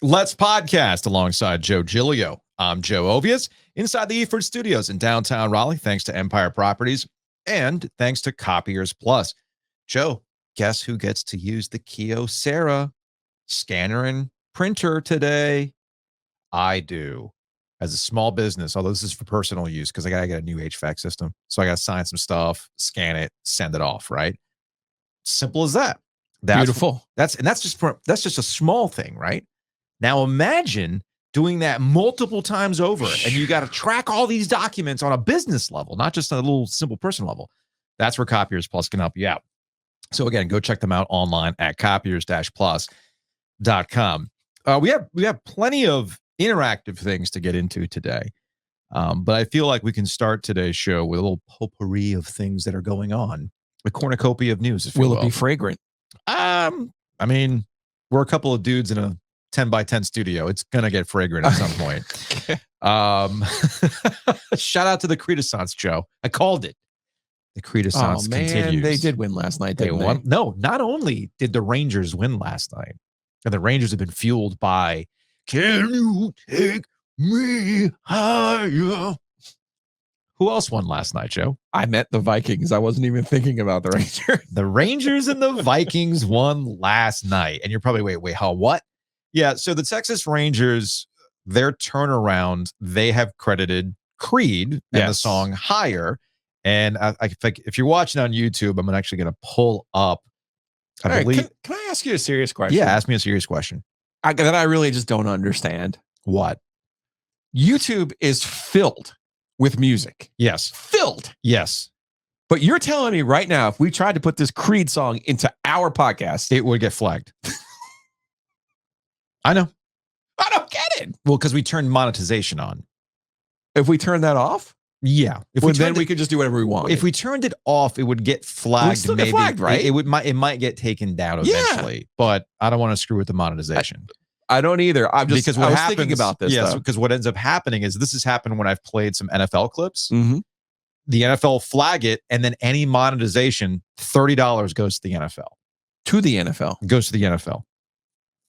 Let's podcast alongside Joe Giglio. I'm Joe Ovius inside the Eford Studios in downtown Raleigh, thanks to Empire Properties and thanks to Copiers Plus. Joe, guess who gets to use the Kyocera scanner and printer today? I do. As a small business, although this is for personal use because I got to get a new HVAC system. So I got to sign some stuff, scan it, send it off, right? Simple as that. Beautiful. That's just a small thing, right? Now imagine doing that multiple times over, and you got to track all these documents on a business level, not just a little simple person level. That's where Copiers Plus can help you out. So again, go check them out online at copiers-plus.com. We have plenty of interactive things to get into today, but I feel like we can start today's show with a little potpourri of things that are going on, a cornucopia of news. If Will it be fragrant? I mean, we're a couple of dudes in a 10 by 10 studio. It's gonna get fragrant at some point. Shout out to the Creed-naissance, Joe. I called it. The Creed-naissance continues. They did win last night. They won. No, not only did the Rangers win last night, and the Rangers have been fueled by "Can you take me higher?" Who else won last night, Joe? I met the Vikings. I wasn't even thinking about the Rangers. The Rangers and the Vikings won last night. And you're probably, wait, how, what? Yeah, so the Texas Rangers, their turnaround, they have credited Creed and the song Higher. And if you're watching on YouTube, I'm actually going to pull up. Can I ask you a serious question? Yeah, ask me a serious question. That I really just don't understand. What? YouTube is filled with music. Yes. Filled. Yes. But you're telling me right now, if we tried to put this Creed song into our podcast, it would get flagged. I know. I don't get it. Well, because we turned monetization on. If we turn that off? Yeah. Then we could just do whatever we want. If we turned it off, it would get flagged. It would still get flagged, right? It might get taken down eventually, but I don't want to screw with the monetization. I don't either. I was thinking about this. Yes, because what ends up happening is this has happened when I've played some NFL clips. Mm-hmm. The NFL flag it, and then any monetization, $30 goes to the NFL. To the NFL. Goes to the NFL.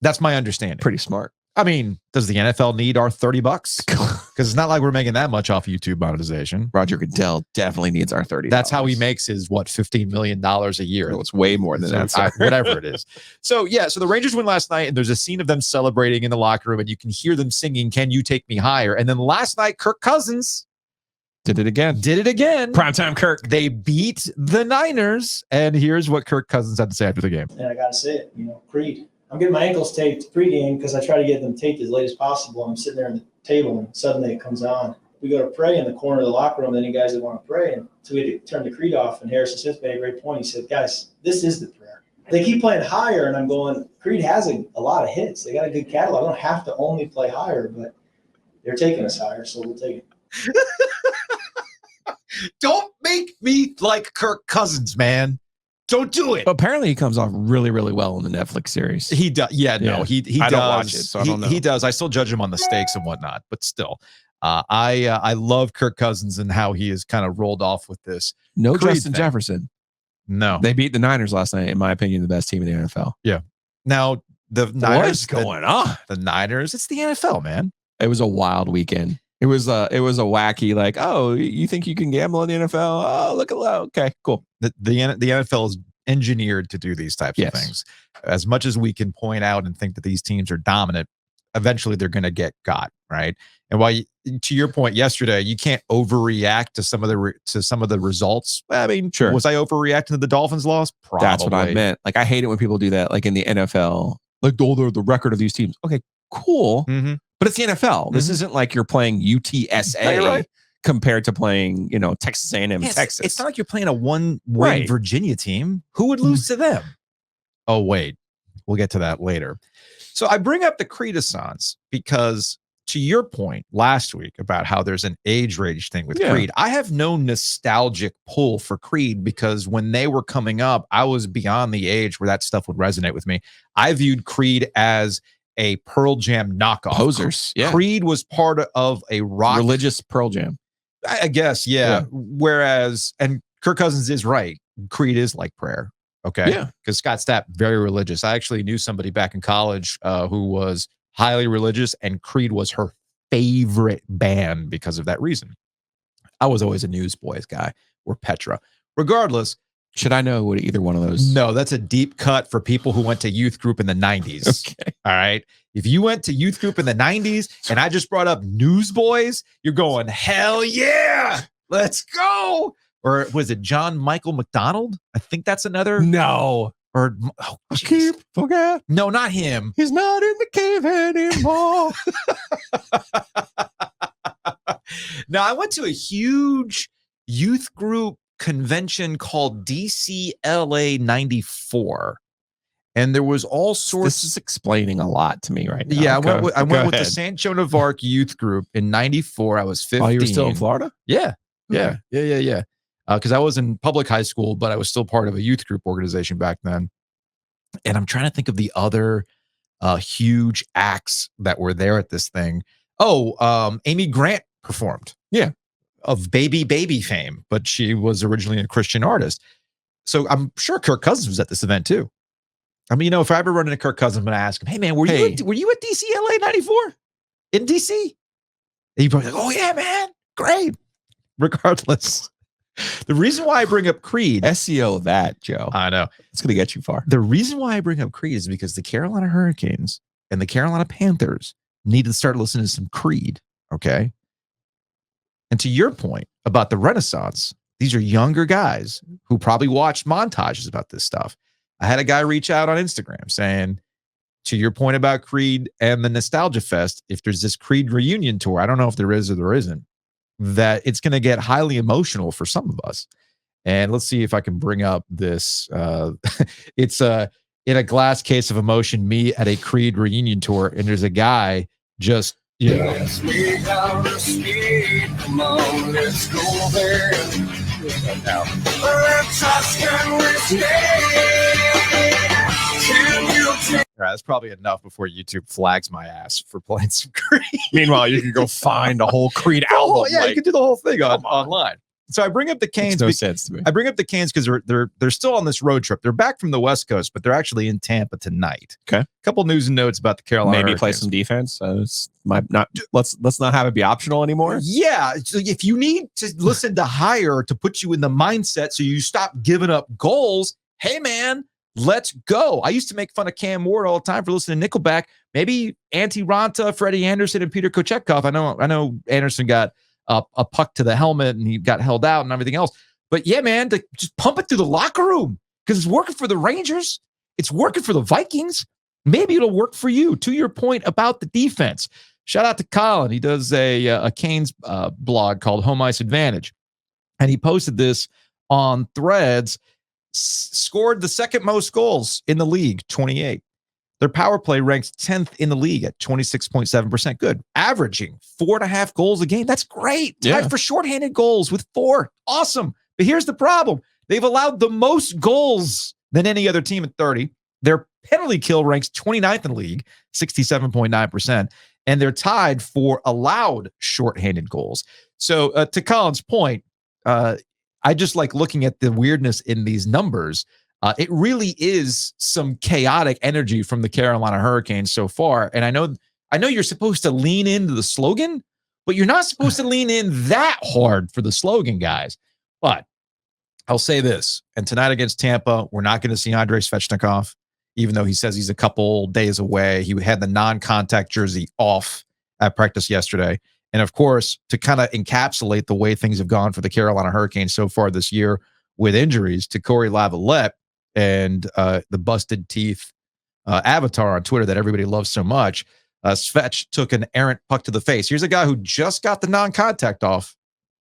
That's my understanding. Pretty smart. I mean, does the NFL need our $30? Because it's not like we're making that much off YouTube monetization. Roger Goodell definitely needs our $30. That's how he makes his, $15 million a year. No, it's way more than that. Whatever it is. So the Rangers win last night, and there's a scene of them celebrating in the locker room, and you can hear them singing, "Can You Take Me Higher?" And then last night, Kirk Cousins did it again. Primetime Kirk. They beat the Niners, and here's what Kirk Cousins had to say after the game. And I got to say it, Creed. I'm getting my ankles taped pregame because I try to get them taped as late as possible. I'm sitting there on the table, and suddenly it comes on. We go to pray in the corner of the locker room, any guys that want to pray. And so we had to turn the Creed off, and Harrison Smith made a great point. He said, guys, this is the prayer. They keep playing Higher, and I'm going, Creed has a lot of hits. They got a good catalog. I don't have to only play Higher, but they're taking us higher, so we'll take it. Don't make me like Kirk Cousins, man. Don't do it. Apparently, he comes off really, really well in the Netflix series. He does. Yeah, no, he does. I don't watch it, so I don't know. He does. I still judge him on the stakes and whatnot, but still, I love Kirk Cousins and how he has kind of rolled off with this. No Justin Jefferson. No, they beat the Niners last night. In my opinion, the best team in the NFL. Yeah. Now the Niners. What's going on? The Niners. It's the NFL, man. It was a wild weekend. It was a wacky, like, oh, you think you can gamble in the NFL? Oh, look at that. Okay, cool. The NFL is engineered to do these types of things. As much as we can point out and think that these teams are dominant, eventually they're going to get got, right? And to your point yesterday, you can't overreact to some of the results. I mean, sure. Was I overreacting to the Dolphins' loss? Probably. That's what I meant. Like, I hate it when people do that. Like in the NFL, like the record of these teams. Okay, cool. Mm-hmm. But it's the NFL. This isn't like you're playing UTSA compared to playing, Texas A&M, Texas. It's not like you're playing a one-win Virginia team. Who would lose to them? Oh, wait. We'll get to that later. So I bring up the Creed-naissance because, to your point last week about how there's an age range thing with Creed, I have no nostalgic pull for Creed because when they were coming up, I was beyond the age where that stuff would resonate with me. I viewed Creed as a Pearl Jam knockoff. Posers. Yeah. Creed was part of a rock religious Pearl Jam. I guess, yeah. Whereas, and Kirk Cousins is right. Creed is like prayer. Okay. Yeah. Because Scott Stapp, very religious. I actually knew somebody back in college who was highly religious, and Creed was her favorite band because of that reason. I was always a Newsboys guy or Petra. Regardless, Should I know what either one of those? no, that's a deep cut for people who went to youth group in the 90s. Okay. All right. If you went to youth group in the 90s and I just brought up Newsboys, you're going, hell yeah, let's go. Or was it John Michael McDonald? I think that's another. No. Or Keep forget. no, not him. He's not in the cave anymore. Now, I went to a huge youth group convention called DCLA 94. And there was all sorts. This is explaining a lot to me right now. Yeah, I went with the ahead. San Joan of Arc youth group in 94. I was 15. Oh, you were still in Florida? Yeah. Okay. Yeah. Because I was in public high school, but I was still part of a youth group organization back then. And I'm trying to think of the other huge acts that were there at this thing. Oh, Amy Grant performed. Yeah. Of Baby fame, but she was originally a Christian artist. So I'm sure Kirk Cousins was at this event too. I mean, if I ever run into Kirk Cousins, I'm going to ask him, hey man, were you at DCLA 94 in DC? And he'd probably like, oh yeah, man, great. Regardless, the reason why I bring up Creed, SEO that, Joe. I know It's going to get you far. the reason why I bring up Creed is because the Carolina Hurricanes and the Carolina Panthers need to start listening to some Creed. Okay. And to your point about the Renaissance, these are younger guys who probably watched montages about this stuff. I had a guy reach out on Instagram saying, to your point about Creed and the Nostalgia Fest, if there's this Creed reunion tour, I don't know if there is or there isn't, that it's going to get highly emotional for some of us. And let's see if I can bring up this. It's in a glass case of emotion, me at a Creed reunion tour, and there's a guy just, you know. Come on, let's go there. That's probably enough before YouTube flags my ass for playing some Creed. Meanwhile, you can go find a whole Creed Oh, album. yeah, you like, can do the whole thing online. So I bring up the Canes. makes no sense to me. I bring up the Canes because they're still on this road trip. They're back from the West Coast, but they're actually in Tampa tonight. Okay. A couple news and notes about the Carolina Maybe play Hurricanes. some defense. Let's not have it be optional anymore. Yeah. So if you need to listen to higher to put you in the mindset so you stop giving up goals, hey man, let's go. I used to make fun of Cam Ward all the time for listening to Nickelback. Maybe Antti Ranta, Freddie Anderson, and Peter Kochetkov. I know Anderson got a puck to the helmet and he got held out and everything else. But yeah, man, to just pump it through the locker room because it's working for the Rangers. It's working for the Vikings. Maybe it'll work for you. To your point about the defense, shout out to Colin. He does a Canes blog called Home Ice Advantage. And he posted this on Threads, scored the second most goals in the league, 28. Their power play ranks 10th in the league at 26.7%. Good. Averaging 4.5 goals a game. That's great. Yeah. Tied for shorthanded goals with 4. Awesome. But here's the problem. They've allowed the most goals than any other team at 30. Their penalty kill ranks 29th in the league, 67.9%. And they're tied for allowed shorthanded goals. So to Colin's point, I just like looking at the weirdness in these numbers. It really is some chaotic energy from the Carolina Hurricanes so far. And I know you're supposed to lean into the slogan, but you're not supposed to lean in that hard for the slogan, guys. But I'll say this, and tonight against Tampa, we're not going to see Andrei Svechnikov, even though he says he's a couple days away. He had the non-contact jersey off at practice yesterday. And of course, to kind of encapsulate the way things have gone for the Carolina Hurricanes so far this year with injuries to Corey Lavalette and the busted teeth avatar on Twitter that everybody loves so much, Svech took an errant puck to the face. Here's a guy who just got the non-contact off.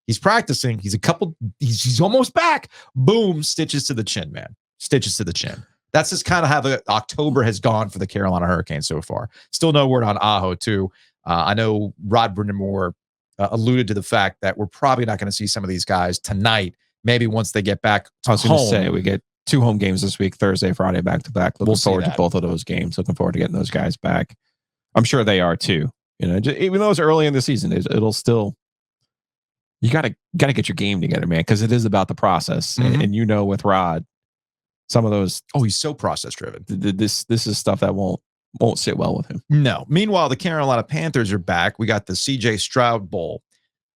He's practicing. He's almost back. Boom, stitches to the chin, man. Stitches to the chin. That's just kind of how the October has gone for the Carolina Hurricanes so far. Still no word on Aho, too. I know Rod Brindamore alluded to the fact that we're probably not going to see some of these guys tonight. Maybe once they get back to I was going to home. say, we get 2 home games this week, Thursday, Friday, back to back. Looking We'll see forward to that. both of those games. Looking forward to getting those guys back. I'm sure they are too. You know, even though it's early in the season, it'll still. You gotta get your game together, man, because it is about the process. Mhm. And you know, with Rod, some of those. Oh, he's so process driven. This is stuff that won't won't sit well with him. No. Meanwhile, the Carolina Panthers are back. We got the CJ Stroud Bowl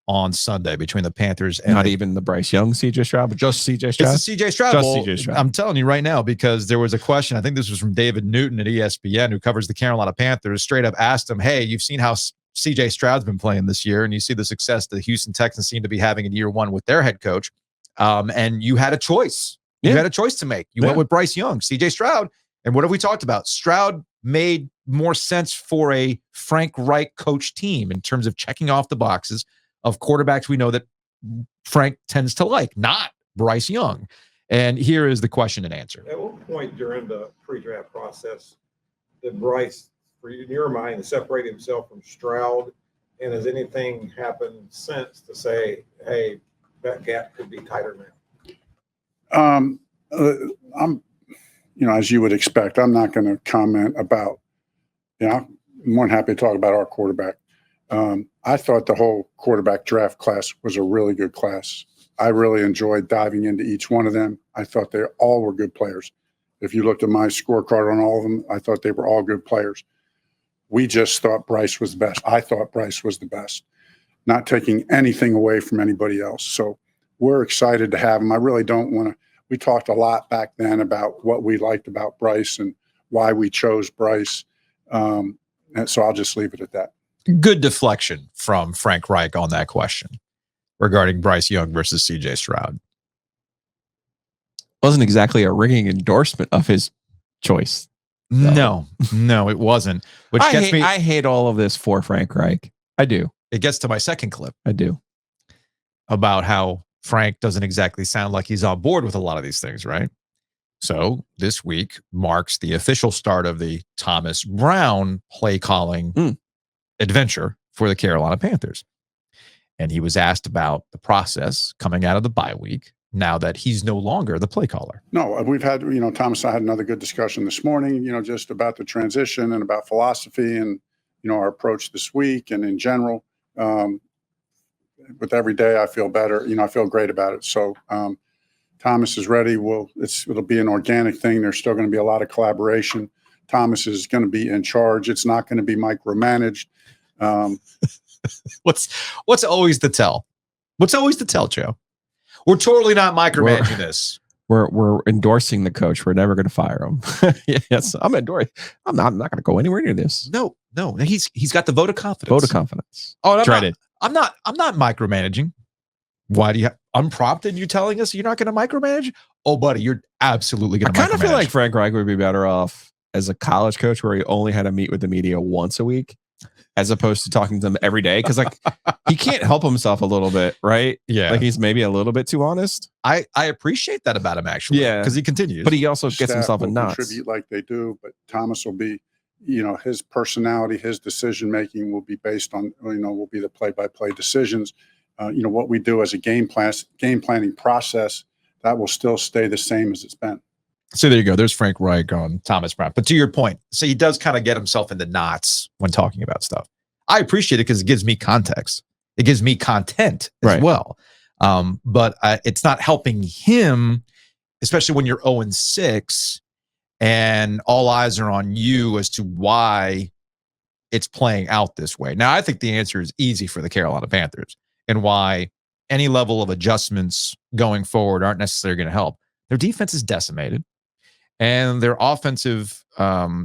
on Sunday between the Panthers and Not even the Bryce Young CJ Stroud, but just CJ Stroud. It's the CJ Stroud Just Bowl. CJ Stroud. I'm telling you right now, because there was a question, I think this was from David Newton at ESPN, who covers the Carolina Panthers, straight up asked him, hey, you've seen how CJ Stroud's been playing this year, and you see the success the Houston Texans seem to be having in year one with their head coach. And you had a choice. You had a choice to make. You went with Bryce Young, CJ Stroud. And what have we talked about? Stroud made more sense for a Frank Reich coach team in terms of checking off the boxes of quarterbacks we know that Frank tends to like, not Bryce Young. And here is the question and answer. At what point during the pre-draft process did Bryce, in your mind, separate himself from Stroud? And has anything happened since to say, hey, that gap could be tighter now? I'm, as you would expect, I'm not going to comment about, I'm more than happy to talk about our quarterback. I thought the whole quarterback draft class was a really good class. I really enjoyed diving into each one of them. I thought they all were good players. If you looked at my scorecard on all of them, I thought they were all good players. We just thought Bryce was the best. I thought Bryce was the best, not taking anything away from anybody else. So we're excited to have him. I really don't want to. We talked a lot back then about what we liked about Bryce and why we chose Bryce. And so I'll just leave it at that. Good deflection from Frank Reich on that question regarding Bryce Young versus CJ Stroud. Wasn't exactly a ringing endorsement of his choice. No, it wasn't. Which I hate all of this for Frank Reich. I do. It gets to my second clip I do. about how Frank doesn't exactly sound like he's on board with a lot of these things, right? So this week marks the official start of the Thomas Brown play calling adventure for the Carolina Panthers. And he was asked about the process coming out of the bye week now that he's no longer the play caller. No, we've had, Thomas and I had another good discussion this morning, just about the transition and about philosophy and, our approach this week and in general. With every day, I feel better. I feel great about it. So Thomas is ready. It'll be an organic thing. There's still going to be a lot of collaboration. Thomas is going to be in charge. It's not going to be micromanaged. What's always the tell? What's always the tell, Joe? We're totally not micromanaging this. We're endorsing the coach. We're never going to fire him. Yes, I'm endorsing. I'm not going to go anywhere near this. No. He's got the vote of confidence. Vote of confidence. Oh, Dreaded. I'm not micromanaging. Why do you unprompted? You telling us you're not going to micromanage? Oh, buddy, you're absolutely going to. I kind of feel like Frank Reich would be better off as a college coach where he only had to meet with the media once a week, as opposed to talking to them every day. Because he can't help himself a little bit, right? Yeah, like he's maybe a little bit too honest. I appreciate that about him, actually. Yeah, because he continues, but he also gets himself in knots. Contribute like they do, but Thomas will be, his personality, his decision making will be based on, will be the play-by-play decisions. What we do as a game planning process, that will still stay the same as it's been. So there you go. There's Frank Reich on Thomas Brown. But to your point, so he does kind of get himself into knots when talking about stuff. I appreciate it because it gives me context. It gives me content as well. But it's not helping him, especially when you're 0-6 and all eyes are on you as to why it's playing out this way. Now, I think the answer is easy for the Carolina Panthers and why any level of adjustments going forward aren't necessarily going to help. Their defense is decimated and their offensive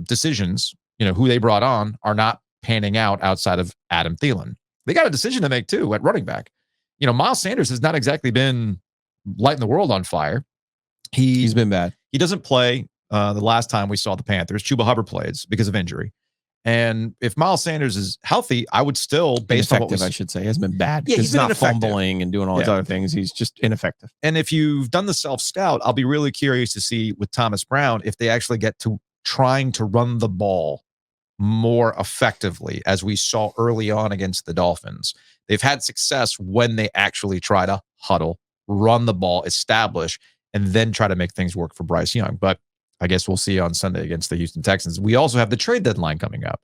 decisions, who they brought on, are not panning out outside of Adam Thielen. They got a decision to make too at running back. Miles Sanders has not exactly been lighting the world on fire. He's been bad. He doesn't play. The last time we saw the Panthers, Chuba Hubbard plays because of injury. And if Miles Sanders is healthy, I would still, based on what I should say, has been bad. Yeah, he's not fumbling and doing all these other things. He's just ineffective. And if you've done the self-scout, I'll be really curious to see with Thomas Brown if they actually get to trying to run the ball more effectively, as we saw early on against the Dolphins. They've had success when they actually try to huddle, run the ball, establish, and then try to make things work for Bryce Young. But I guess we'll see on Sunday against the Houston Texans. We also have the trade deadline coming up.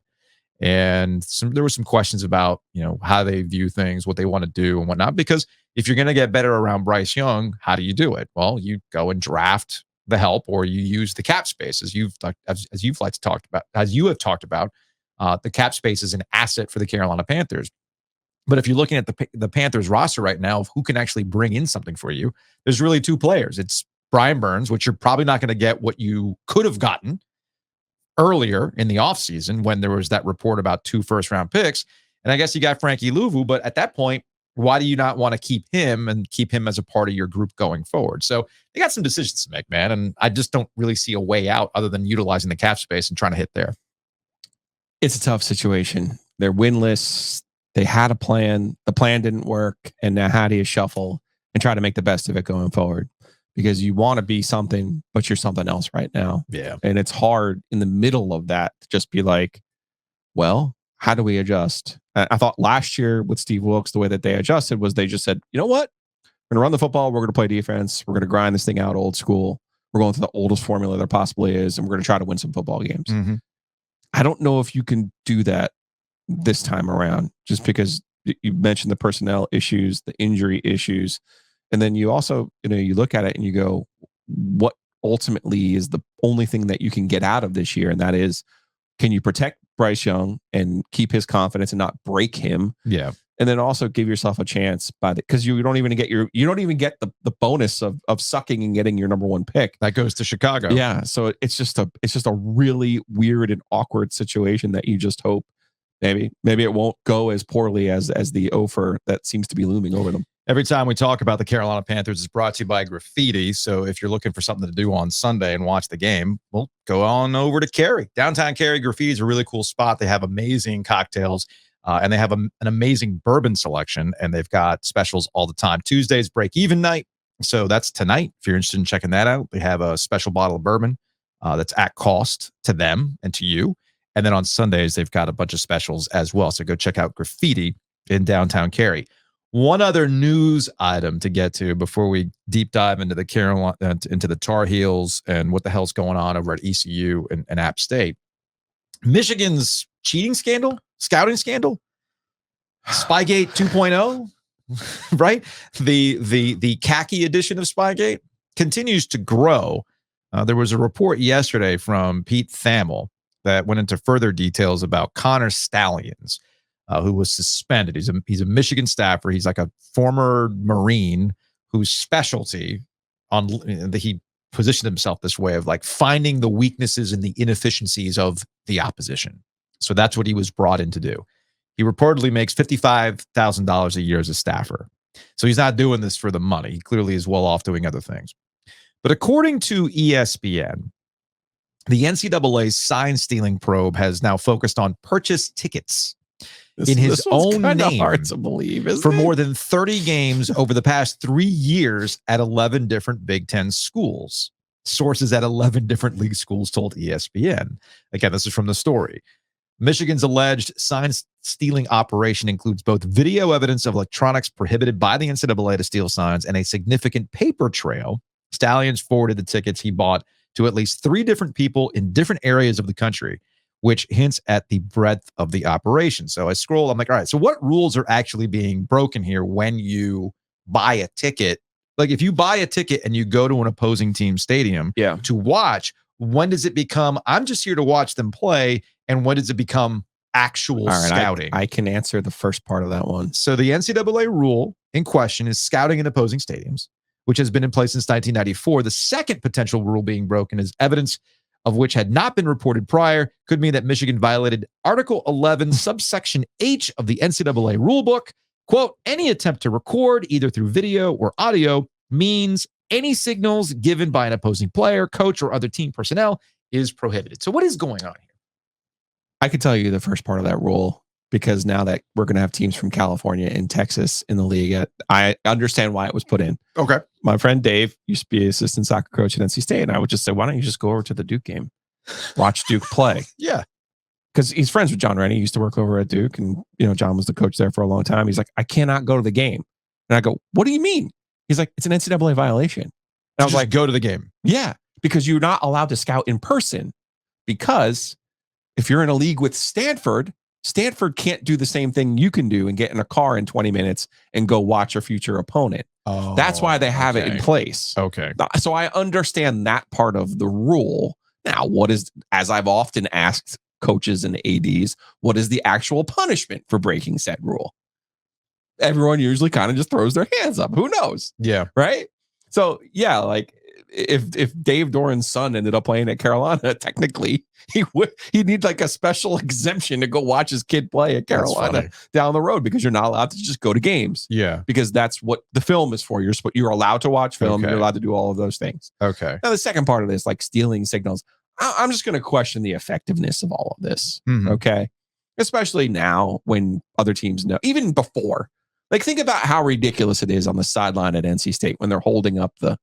And there were some questions about, how they view things, what they want to do and whatnot. Because if you're going to get better around Bryce Young, how do you do it? Well, you go and draft the help or you use the cap space, as you have talked about. The cap space is an asset for the Carolina Panthers. But if you're looking at the Panthers roster right now of who can actually bring in something for you, there's really two players. It's Brian Burns, which you're probably not going to get what you could have gotten earlier in the offseason when there was that report about 2 first-round picks. And I guess you got Frankie Louvu, but at that point, why do you not want to keep him as a part of your group going forward? So they got some decisions to make, man. And I just don't really see a way out other than utilizing the cap space and trying to hit there. It's a tough situation. They're winless. They had a plan. The plan didn't work. And now how do you shuffle and try to make the best of it going forward? Because you want to be something, but you're something else right now. Yeah. And it's hard in the middle of that to just be like, well, how do we adjust? I thought last year with Steve Wilkes, the way that they adjusted was they just said, you know what? We're going to run the football. We're going to play defense. We're going to grind this thing out old school. We're going to the oldest formula there possibly is. And we're going to try to win some football games. Mm-hmm. I don't know if you can do that this time around, just because you mentioned the personnel issues, the injury issues. And then you also, you look at it and you go, what ultimately is the only thing that you can get out of this year? And that is, can you protect Bryce Young and keep his confidence and not break him? Yeah. And then also give yourself a chance because you don't even get the bonus of sucking and getting your number 1 pick. That goes to Chicago. Yeah. So it's just a really weird and awkward situation that you just hope maybe it won't go as poorly as the offer that seems to be looming over them. Every time we talk about the Carolina Panthers, it's brought to you by Graffiti. So if you're looking for something to do on Sunday and watch the game, well, go on over to Cary. Downtown Cary, Graffiti is a really cool spot. They have amazing cocktails, and they have an amazing bourbon selection, and they've got specials all the time. Tuesday's break-even night, so that's tonight. If you're interested in checking that out, they have a special bottle of bourbon that's at cost to them and to you. And then on Sundays, they've got a bunch of specials as well. So go check out Graffiti in downtown Cary. One other news item to get to before we deep dive into the Tar Heels and what the hell's going on over at ECU and App State. Michigan's cheating scandal, scouting scandal, Spygate 2.0, right? The khaki edition of Spygate continues to grow. There was a report yesterday from Pete Thamel that went into further details about Connor Stallions, who was suspended. He's a Michigan staffer. He's like a former Marine whose specialty he positioned himself this way of like finding the weaknesses and the inefficiencies of the opposition. So that's what he was brought in to do. He reportedly makes $55,000 a year as a staffer. So he's not doing this for the money. He clearly is well off doing other things. But according to ESPN, the NCAA's sign stealing probe has now focused on purchase tickets in his own name hard to believe, for more than 30 games over the past 3 years at 11 different Big Ten schools. Sources at 11 different league schools told ESPN. Again, this is from the story. Michigan's alleged sign stealing operation includes both video evidence of electronics prohibited by the NCAA to steal signs and a significant paper trail. Stallions forwarded the tickets he bought to at least 3 different people in different areas of the country, which hints at the breadth of the operation. So I scroll, I'm like, all right, so what rules are actually being broken here when you buy a ticket? Like if you buy a ticket and you go to an opposing team stadium to watch, when does it become, I'm just here to watch them play, and when does it become actual scouting? I can answer the first part of that one. So the NCAA rule in question is scouting in opposing stadiums, which has been in place since 1994. The second potential rule being broken is evidence of which had not been reported prior, could mean that Michigan violated Article 11, subsection H of the NCAA rulebook. Quote, any attempt to record either through video or audio means any signals given by an opposing player, coach, or other team personnel is prohibited. So what is going on here? I could tell you the first part of that rule, because now that we're going to have teams from California and Texas in the league, I understand why it was put in. Okay. My friend Dave used to be assistant soccer coach at NC State, and I would just say, why don't you just go over to the Duke game, watch Duke play? Yeah. Because he's friends with John Rennie. He used to work over at Duke, and John was the coach there for a long time. He's like, I cannot go to the game. And I go, what do you mean? He's like, it's an NCAA violation. And I was like, go to the game. Yeah, because you're not allowed to scout in person. Because if you're in a league with Stanford can't do the same thing you can do and get in a car in 20 minutes and go watch your future opponent. Oh, That's why they have it in okay. place. Okay. So I understand that part of the rule. Now, what is, as I've often asked coaches and ADs, what is the actual punishment for breaking said rule? Everyone usually kind of just throws their hands up. Who knows? Yeah. Right. So yeah, like if Dave Doran's son ended up playing at Carolina, technically he'd need like a special exemption to go watch his kid play at Carolina down the road, because you're not allowed to just go to games. Yeah. Because that's what the film is for. You're allowed to watch film. Okay. You're allowed to do all of those things. Okay. Now the second part of this, like stealing signals, I'm just going to question the effectiveness of all of this. Mhm. Okay. Especially now when other teams know, even before. Like, think about how ridiculous it is on the sideline at NC State when they're holding up the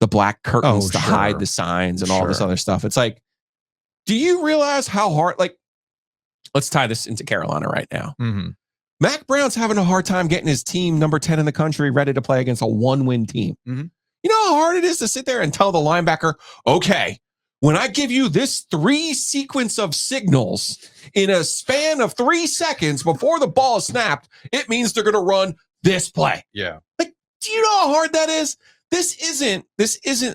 black curtains to hide the signs and all this other stuff. It's like, do you realize how hard, like, let's tie this into Carolina right now. Mm-hmm. Mac Brown's having a hard time getting his team number 10 in the country ready to play against a 1-win team. Mm-hmm. You know how hard it is to sit there and tell the linebacker, okay, when I give you this 3 sequence of signals in a span of 3 seconds before the ball is snapped, it means they're going to run this play. Yeah. Like, do you know how hard that is? This isn't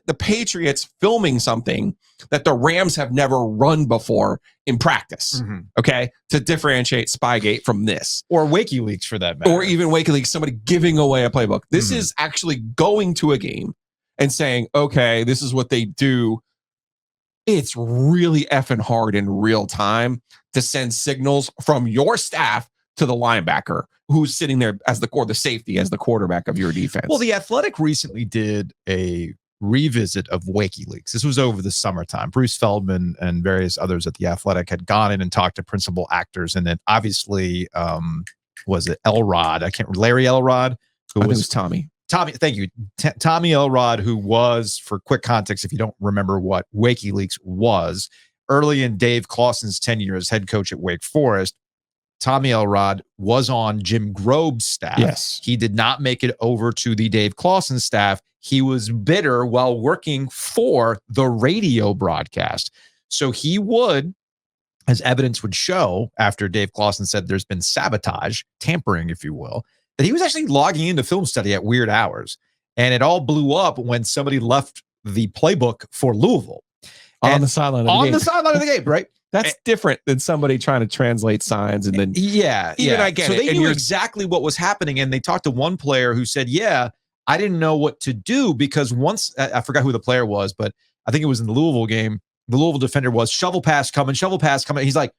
the Patriots filming something that the Rams have never run before in practice. Mm-hmm. Okay. To differentiate Spygate from this. Or WikiLeaks for that matter. Or even WikiLeaks, somebody giving away a playbook. This is actually going to a game and saying, okay, this is what they do. It's really effing hard in real time to send signals from your staff to the linebacker who's sitting there as the safety, as the quarterback of your defense. Well, The Athletic recently did a revisit of WikiLeaks. This was over the summertime. Bruce Feldman and various others at The Athletic had gone in and talked to principal actors, and then obviously, was it Elrod? Larry Elrod, who I think it was Tommy. Tommy, thank you. Tommy Elrod, who was, for quick context, if you don't remember what WikiLeaks was, early in Dave Clawson's tenure as head coach at Wake Forest, Tommy Elrod was on Jim Grobe's staff. Yes. He did not make it over to the Dave Clawson staff. He was bitter while working for the radio broadcast. So he would, as evidence would show, after Dave Clawson said there's been sabotage, tampering, if you will, that he was actually logging into film study at weird hours. And it all blew up when somebody left the playbook for Louisville. On the sideline of the game. On the sideline of the game, right? That's different than somebody trying to translate signs and then I get so it. they And knew exactly what was happening, and they talked to one player who said, yeah, I didn't know what to do because once I forgot who the player was, but I think it was in the Louisville game. The Louisville defender was shovel pass coming. He's like,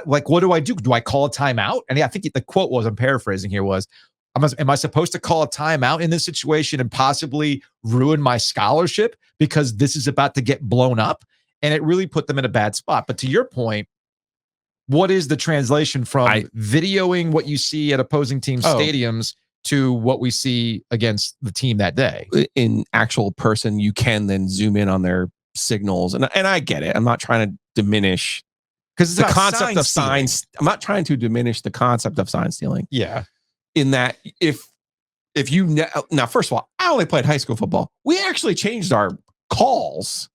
what do I do? Do I call a timeout? And I think the quote was, I'm paraphrasing here, was, am I supposed to call a timeout in this situation and possibly ruin my scholarship because this is about to get blown up? And it really put them in a bad spot. But to your point, what is the translation from videoing what you see at opposing team stadiums to what we see against the team that day? In actual person, you can then zoom in on their signals. And I get it. I'm not trying to diminish because the concept of signs. I'm not trying to diminish the concept of sign stealing. Yeah. In that if you now, first of all, I only played high school football. We actually changed our calls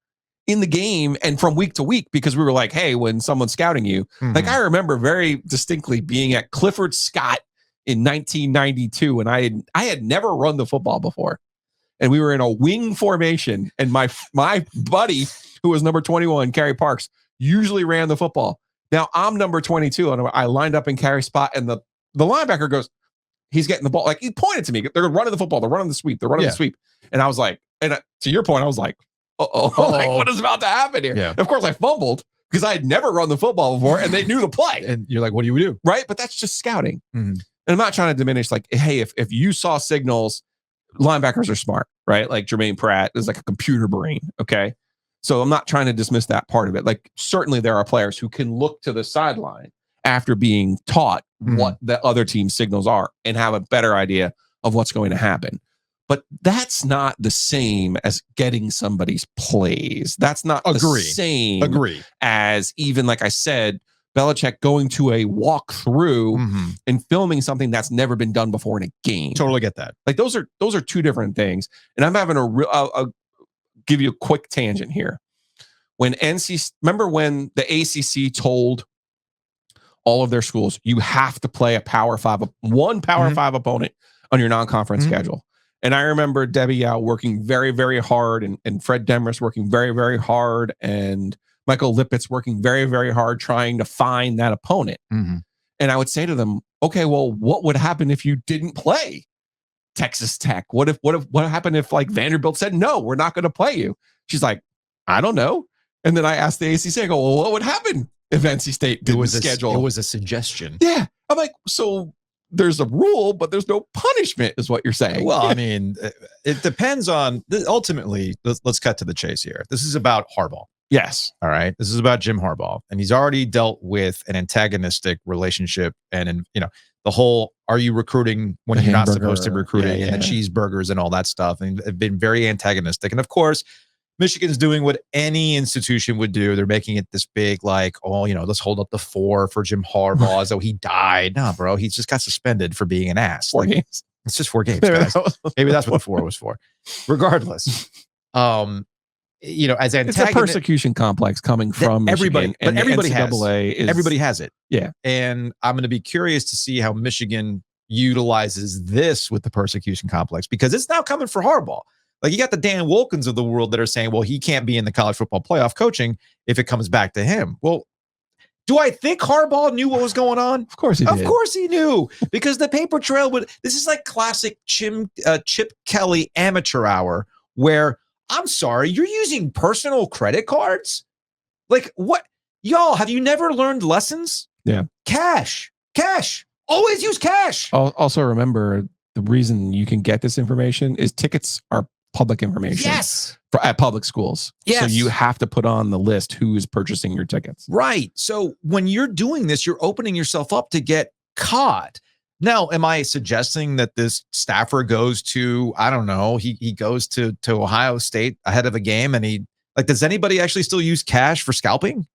in the game and from week to week because we were like, hey, when someone's scouting you, like I remember very distinctly being at Clifford Scott in 1992, and I had never run the football before, and we were in a wing formation, and my buddy who was number 21, Kerry Parks, usually ran the football. Now I'm number 22, and I lined up in Kerry's spot, and the linebacker goes, he's getting the ball, like he pointed to me, they're running the football, they're running the sweep, the sweep, and I was like, and to your point, I was like, like, what is about to happen here? Yeah. Of course, I fumbled because I had never run the football before, and they knew the play. And you're like, what do you do? Right? But that's just scouting. Mm-hmm. And I'm not trying to diminish, like, hey, if you saw signals, linebackers are smart, right? Like Jermaine Pratt is like a computer brain, okay? So I'm not trying to dismiss that part of it. Like, certainly there are players who can look to the sideline after being taught what the other team's signals are and have a better idea of what's going to happen. But that's not the same as getting somebody's plays. That's not the same as, even like I said, Belichick going to a walkthrough and filming something that's never been done before in a game. Totally get that. Like those are two different things. And I'm having I'll give you a quick tangent here. Remember when the ACC told all of their schools, you have to play one Power 5 opponent on your non-conference schedule. And I remember Debbie Yao working very, very hard, and Fred Demarest working very, very hard, and Michael Lippitz working very, very hard trying to find that opponent. Mm-hmm. And I would say to them, okay, well, what would happen if you didn't play Texas Tech? What happened if like Vanderbilt said, no, we're not going to play you? She's like, I don't know. And then I asked the ACC, I go, well, what would happen if NC State didn't schedule? It was a suggestion. Yeah. I'm like, so there's a rule, but there's no punishment, is what you're saying. Well, I mean, it depends on, ultimately, let's cut to the chase here. This is about Harbaugh. Yes. All right. This is about Jim Harbaugh. And he's already dealt with an antagonistic relationship and, the whole, are you recruiting when you're not supposed to be recruiting, and the cheeseburgers and all that stuff. And they've been very antagonistic. And of course, Michigan's doing what any institution would do. They're making it this big, like, oh, let's hold up the 4 for Jim Harbaugh as though he died. Nah, bro, he's just got suspended for being an ass. 4 games. It's just 4 games, guys. Maybe that's what the 4 was for. Regardless, as it's a persecution complex coming from everybody, Michigan, but everybody NCAA has it. Yeah, and I'm going to be curious to see how Michigan utilizes this with the persecution complex, because it's now coming for Harbaugh. Like, you got the Dan Wilkins of the world that are saying, well, he can't be in the college football playoff coaching if it comes back to him. Well, do I think Harbaugh knew what was going on? Of course he did. Of course he knew, because the paper trail this is like classic Chip Kelly amateur hour, where, I'm sorry, you're using personal credit cards? Like, what? Y'all, have you never learned lessons? Yeah. Cash. Always use cash. Also remember, the reason you can get this information is tickets are public information. Yes. At public schools. Yes. So you have to put on the list who's purchasing your tickets. Right. So when you're doing this, you're opening yourself up to get caught. Now, am I suggesting that this staffer goes to, I don't know, he goes to Ohio State ahead of a game, and does anybody actually still use cash for scalping?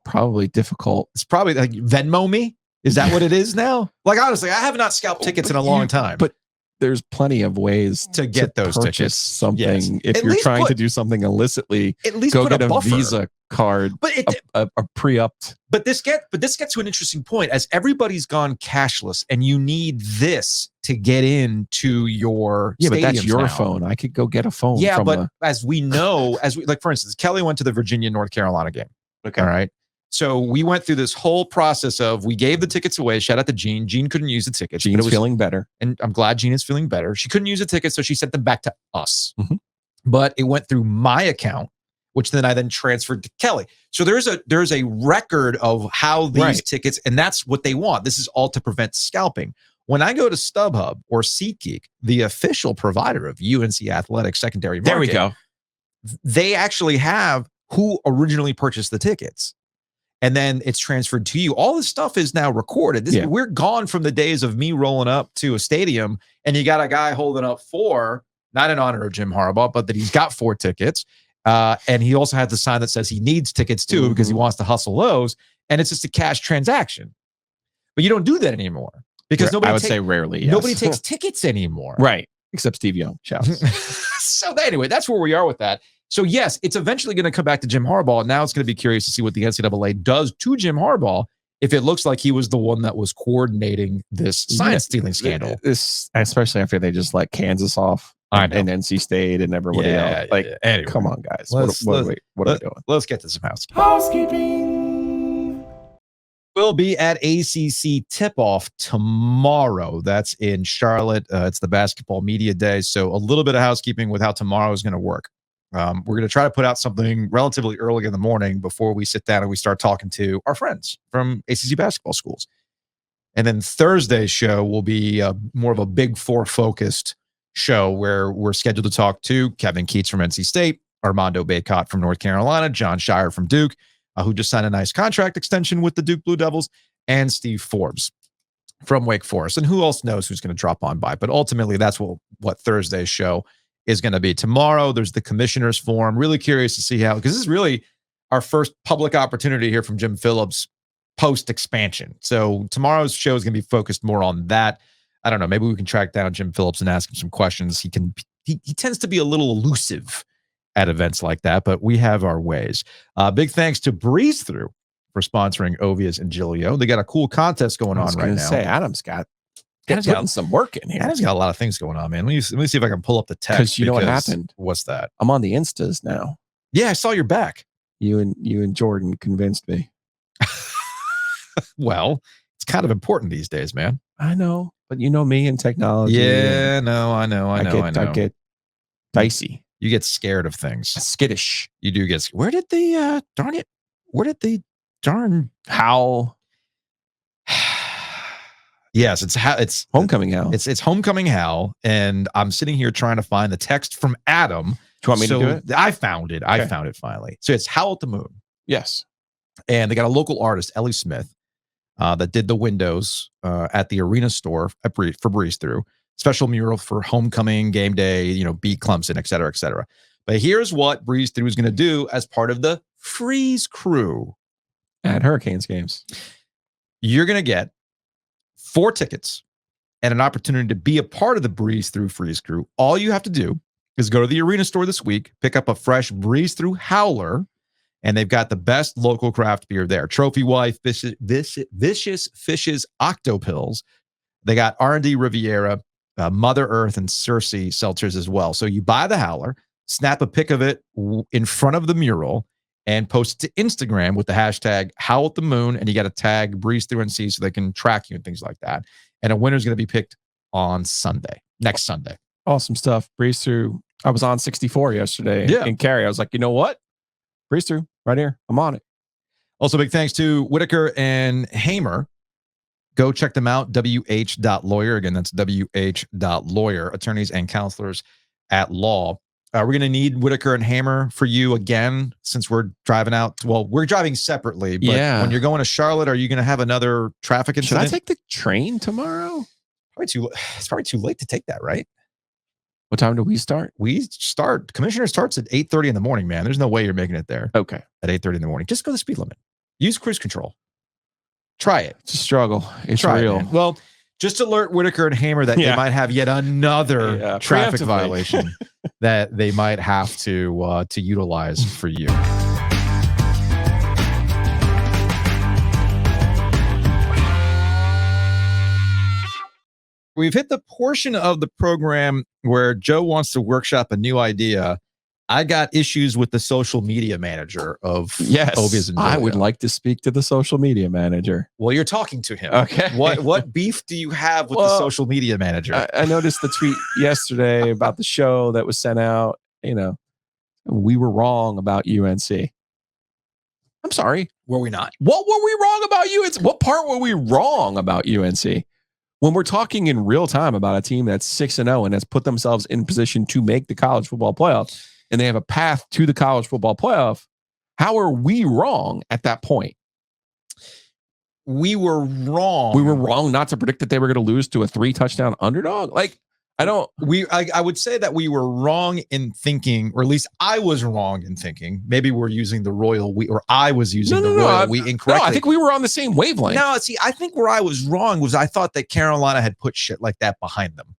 Probably difficult. It's probably like Venmo me. Is that what it is now? Like, honestly, I have not scalped tickets in a long time. But there's plenty of ways to get those tickets. Something. Yes. If you're trying to do something illicitly, at least go get a buffer. Visa card, but a pre-upped. But this gets to an interesting point. As everybody's gone cashless, and you need this to get into your but that's your now. phone. I could go get a phone. Yeah, but as we know, like, for instance, Kelly went to the Virginia North Carolina game. Okay, all right. So we went through this whole process of, we gave the tickets away. Shout out to Jean. Jean couldn't use the tickets. Jean's feeling better. And I'm glad Jean is feeling better. She couldn't use the tickets, so she sent them back to us. Mm-hmm. But it went through my account, which then I transferred to Kelly. So there's a record of how these tickets, and that's what they want. This is all to prevent scalping. When I go to StubHub or SeatGeek, the official provider of UNC Athletics secondary market, there we go. They actually have who originally purchased the tickets. And then it's transferred to you. All this stuff is now recorded. We're gone from the days of me rolling up to a stadium and you got a guy holding up 4, not in honor of Jim Harbaugh, but that he's got 4 tickets. And he also has the sign that says he needs tickets too, because he wants to hustle those. And it's just a cash transaction. But you don't do that anymore, because say rarely. Yes. Nobody takes tickets anymore. Right. Except Steve Young. So anyway, that's where we are with that. So yes, it's eventually going to come back to Jim Harbaugh. Now it's going to be curious to see what the NCAA does to Jim Harbaugh, if it looks like he was the one that was coordinating this sign stealing scandal. This, especially after they just let Kansas off and NC State and everybody else. Like, anyway, come on, guys. What are we doing? Let's get to some housekeeping. We'll be at ACC tip-off tomorrow. That's in Charlotte. It's the basketball media day. So a little bit of housekeeping with how tomorrow is going to work. We're going to try to put out something relatively early in the morning before we sit down and we start talking to our friends from ACC basketball schools. And then Thursday's show will be more of a Big Four focused show, where we're scheduled to talk to Kevin Keats from NC State, Armando Bacot from North Carolina, John Shire from Duke, who just signed a nice contract extension with the Duke Blue Devils, and Steve Forbes from Wake Forest. And who else knows who's going to drop on by. But ultimately, that's what Thursday's show is going to be. Tomorrow, there's the commissioner's forum. Really curious to see how, because this is really our first public opportunity here from Jim Phillips post-expansion. So tomorrow's show is going to be focused more on that. I don't know. Maybe we can track down Jim Phillips and ask him some questions. He tends to be a little elusive at events like that, but we have our ways. Big thanks to Breeze Through for sponsoring Ovias and Giglio. They got a cool contest going on right now. Say Adam's got Adam's putting some work in here. Adam's got a lot of things going on, man. Let me see if I can pull up the text. Because you know what happened? What's that? I'm on the Instas now. Yeah, I saw your back. You and Jordan convinced me. Well, it's kind of important these days, man. I know, but you know me and technology. Yeah, no, I know. I get dicey. You get scared of things. Skittish. You do get. Where did the darn Howl? Yes, it's Homecoming Howl. It's Homecoming Howl, and I'm sitting here trying to find the text from Adam. Do you want me to do it? I found it. Okay. I found it finally. So it's Howl at the Moon, Yes. and they got a local artist, Ellie Smith, that did the windows at the arena store for Breeze Through. Special mural for homecoming, game day, beat Clemson, et cetera, et cetera. But here's what Breeze Through is going to do as part of the Freeze Crew At Hurricanes games. You're going to get 4 tickets and an opportunity to be a part of the Breeze Through Freeze Crew. All you have to do is go to the arena store this week, pick up a fresh Breeze Through Howler, and they've got the best local craft beer there. Trophy Wife, Vicious Fishes Octopills. They got R&D Riviera, Mother Earth, and Circe seltzers as well. So you buy the Howler, snap a pic of it in front of the mural, and post it to Instagram with the hashtag Howl at the Moon, and you got to tag Breeze Through NC so they can track you and things like that. And a winner is going to be picked on next Sunday. Awesome stuff. Breeze Through. I was on 64 yesterday in Cary. I was like, you know what? Breeze Through right here. I'm on it. Also, big thanks to Whitaker and Hamer. Go check them out. WH.lawyer. Again, that's WH.lawyer. Attorneys and counselors at law. We're going to need Whitaker and Hamer for you again, since we're driving out. Well, we're driving separately, but when you're going to Charlotte, are you going to have another traffic incident? Should I take the train tomorrow? It's probably too late to take that, right? What time do we start? Commissioner starts at 8:30 in the morning, man. There's no way you're making it there Okay. at 8:30 in the morning. Just go the speed limit. Use cruise control. Try it. It's a struggle. It's Try real. It, well, just alert Whitaker and Hamer that they might have yet another traffic violation that they might have to utilize for you. We've hit the portion of the program where Joe wants to workshop a new idea. I got issues with the social media manager of Ovies and Giglio. I would like to speak to the social media manager. Well, you're talking to him. Okay. What beef do you have with the social media manager? I noticed the tweet yesterday about the show that was sent out. We were wrong about UNC. I'm sorry. Were we not? What were we wrong about UNC? What part were we wrong about UNC? When we're talking in real time about a team that's 6-0 and has put themselves in position to make the college football playoff, and they have a path to the college football playoff, how are we wrong at that point? We were wrong. We were wrong not to predict that they were going to lose to a 3-touchdown underdog. I would say that we were wrong in thinking, or at least I was wrong in thinking. Maybe we're using the royal we, or I was using royal we incorrectly. No, I think we were on the same wavelength. No, see, I think where I was wrong was I thought that Carolina had put shit like that behind them.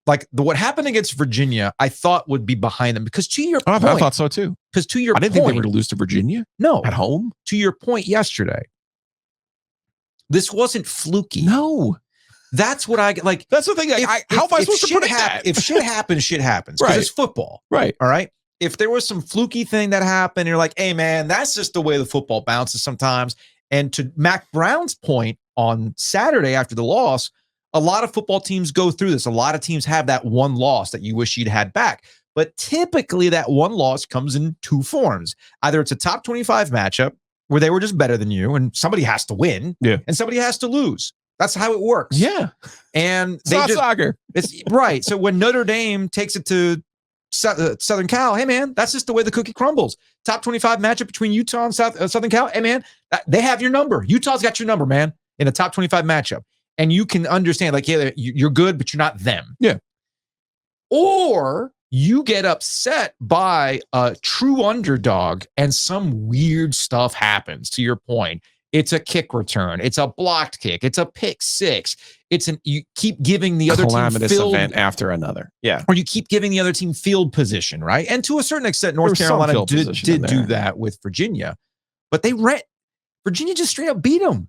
Like what happened against Virginia, I thought would be behind them because to your point, I thought so too. Because to your I didn't think they were going to lose to Virginia. No, at home. To your point yesterday, this wasn't fluky. No. That's what I like. That's the thing. How am I supposed to predict that? If shit happens, shit happens. Because it's football. Right. All right. If there was some fluky thing that happened, you're like, hey, man, that's just the way the football bounces sometimes. And to Mac Brown's point on Saturday after the loss, a lot of football teams go through this. A lot of teams have that one loss that you wish you'd had back. But typically that one loss comes in 2 forms. Either it's a top 25 matchup where they were just better than you and somebody has to win and somebody has to lose. That's how it works. Yeah. And it's not soccer. It's right. So when Notre Dame takes it to Southern Cal, hey, man, that's just the way the cookie crumbles. Top 25 matchup between Utah and Southern Cal. Hey, man, they have your number. Utah's got your number, man, in a top 25 matchup. And you can understand, like, yeah, you're good, but you're not them. Yeah. Or you get upset by a true underdog and some weird stuff happens, to your point. It's a kick return. It's a blocked kick. It's a pick six. You keep giving the other team field event after another. Yeah. Or you keep giving the other team field position, right? And to a certain extent, North Carolina did do that with Virginia. But Virginia just straight up beat them.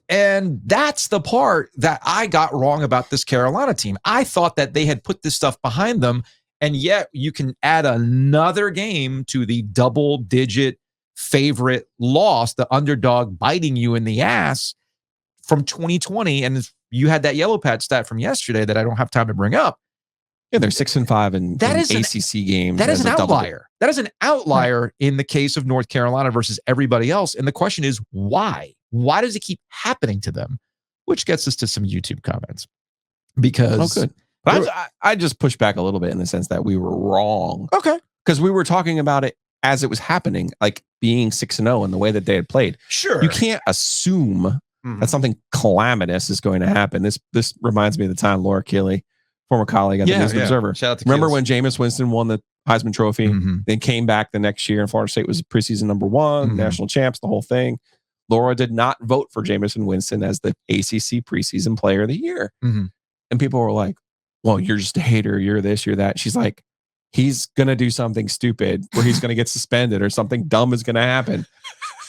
And that's the part that I got wrong about this Carolina team. I thought that they had put this stuff behind them, and yet you can add another game to the double-digit favorite loss, the underdog biting you in the ass from 2020. And you had that yellow pad stat from yesterday that I don't have time to bring up. Yeah, they're 6-5 in an ACC games. That is as an a double outlier. That is an outlier in the case of North Carolina versus everybody else. And the question is, why? Why does it keep happening to them? Which gets us to some YouTube comments. Because good. But I just pushed back a little bit in the sense that we were wrong. Okay. Because we were talking about it as it was happening, like being 6-0 and the way that they had played. Sure. You can't assume that something calamitous is going to happen. This reminds me of the time Laura Keeley, former colleague at the News and Observer. Shout out to Remember Keels. when Jameis Winston won the Heisman Trophy, Mhm. then came back the next year and Florida State was preseason number one, Mhm. national champs, the whole thing. Laura did not vote for Jameis Winston as the ACC preseason player of the year. Mhm. And people were like, well, you're just a hater. You're this, you're that. She's like, he's going to do something stupid where he's going to get suspended or something dumb is going to happen.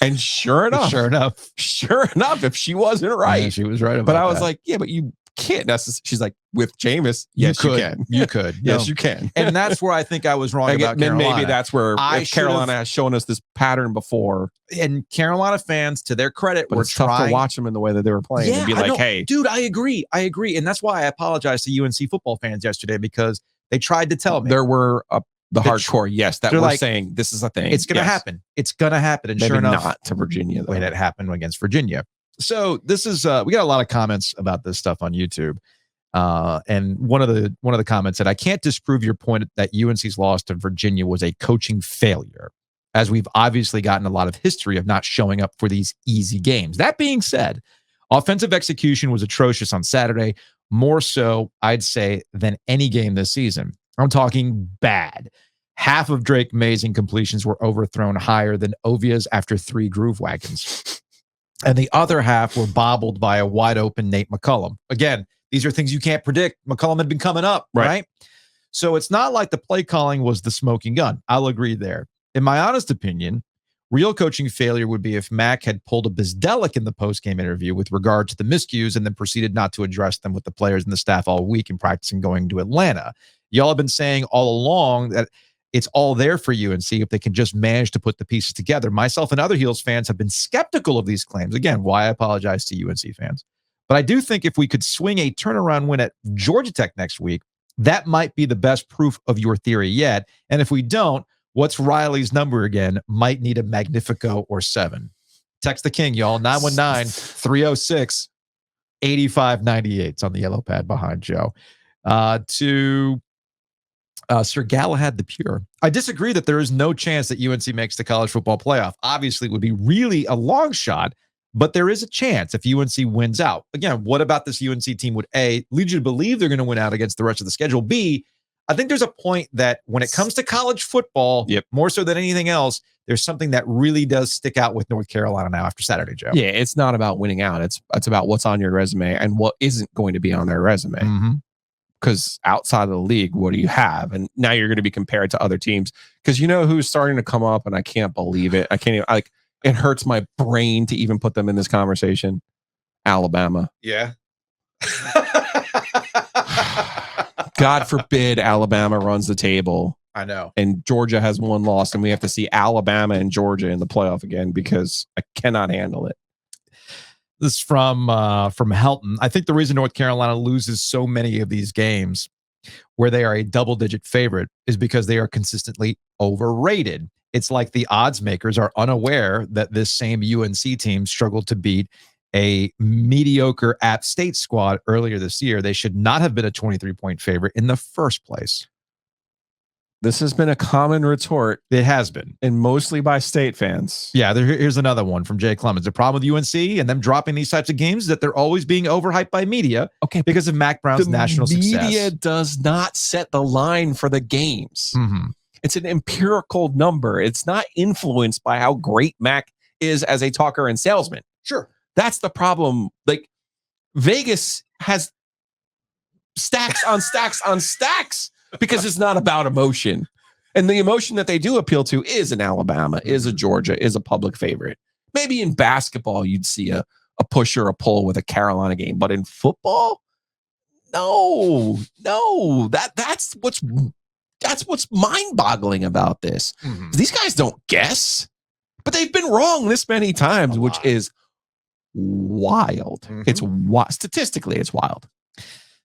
And sure enough, if she wasn't right, Yeah, she was right about but I was that. like, yeah, but you can't necessarily. She's like, with Jameis, yes, you can. You could. Yes, No. you can. And that's where I think I was wrong about Then Carolina. maybe that's where I if Carolina has shown us this pattern before, And Carolina fans, to their credit, but were it's tough trying to watch them in the way that they were playing and be I like, know. hey, Dude, I agree. And that's why I apologized to UNC football fans yesterday, because they tried to tell me there were the They're hardcore, yes, that they're were like, saying this is a thing. it's going to Yes. happen. It's going to happen. And Maybe sure enough, not to Virginia, though. when it happened against Virginia. So this is we got a lot of comments about this stuff on YouTube. And one of the comments said, I can't disprove your point that UNC's loss to Virginia was a coaching failure, as we've obviously gotten a lot of history of not showing up for these easy games. That being said, offensive execution was atrocious on Saturday, more so, I'd say, than any game this season. I'm talking bad. Half of Drake May's incompletions were overthrown higher than Ovia's after 3 groove wagons. And the other half were bobbled by a wide open Nate McCullum. Again, these are things you can't predict. McCullum had been coming up, right? So it's not like the play calling was the smoking gun. I'll agree there. In my honest opinion, real coaching failure would be if Mac had pulled a Bizdelic in the post-game interview with regard to the miscues and then proceeded not to address them with the players and the staff all week in practicing going to Atlanta. Y'all have been saying all along that it's all there for UNC if they can just manage to put the pieces together. Myself and other Heels fans have been skeptical of these claims. Again, why I apologize to UNC fans. But I do think if we could swing a turnaround win at Georgia Tech next week, that might be the best proof of your theory yet. And if we don't, what's Riley's number again? Might need a Magnifico or 7. Text the king, y'all. 919-306-8598. It's on the yellow pad behind Joe. To Sir Galahad the Pure. I disagree that there is no chance that UNC makes the college football playoff. Obviously, it would be really a long shot, but there is a chance if UNC wins out. Again, what about this UNC team would A, lead you to believe they're going to win out against the rest of the schedule? B, I think there's a point that when it comes to college football, more so than anything else, there's something that really does stick out with North Carolina now after Saturday, Joe. Yeah, it's not about winning out. It's about what's on your resume and what isn't going to be on their resume. Mm-hmm. Because outside of the league, what do you have? And now you're going to be compared to other teams. Because you know who's starting to come up, and I can't believe it. I can't even, like, it hurts my brain to even put them in this conversation. Alabama. Yeah. God forbid Alabama runs the table. I know. And Georgia has one loss, and we have to see Alabama and Georgia in the playoff again because I cannot handle it. This is from Helton. I think the reason North Carolina loses so many of these games where they are a double-digit favorite is because they are consistently overrated. It's like the odds makers are unaware that this same UNC team struggled to beat a mediocre App State squad earlier this year. They should not have been a 23-point favorite in the first place. This has been a common retort. It has been. And mostly by State fans. Yeah, here's another one from Jay Clemens. The problem with UNC and them dropping these types of games is that they're always being overhyped by media because of Mac Brown's national success. Media does not set the line for the games. Mm-hmm. It's an empirical number. It's not influenced by how great Mac is as a talker and salesman. Sure. That's the problem. Like, Vegas has stacks on stacks on stacks because it's not about emotion. And the emotion that they do appeal to is an Alabama, is a Georgia, is a public favorite. Maybe in basketball, you'd see a a push or a pull with a Carolina game. But in football, no. That's what's mind-boggling about this. These guys don't guess, but they've been wrong this many times, which is wild. It's statistically, it's wild.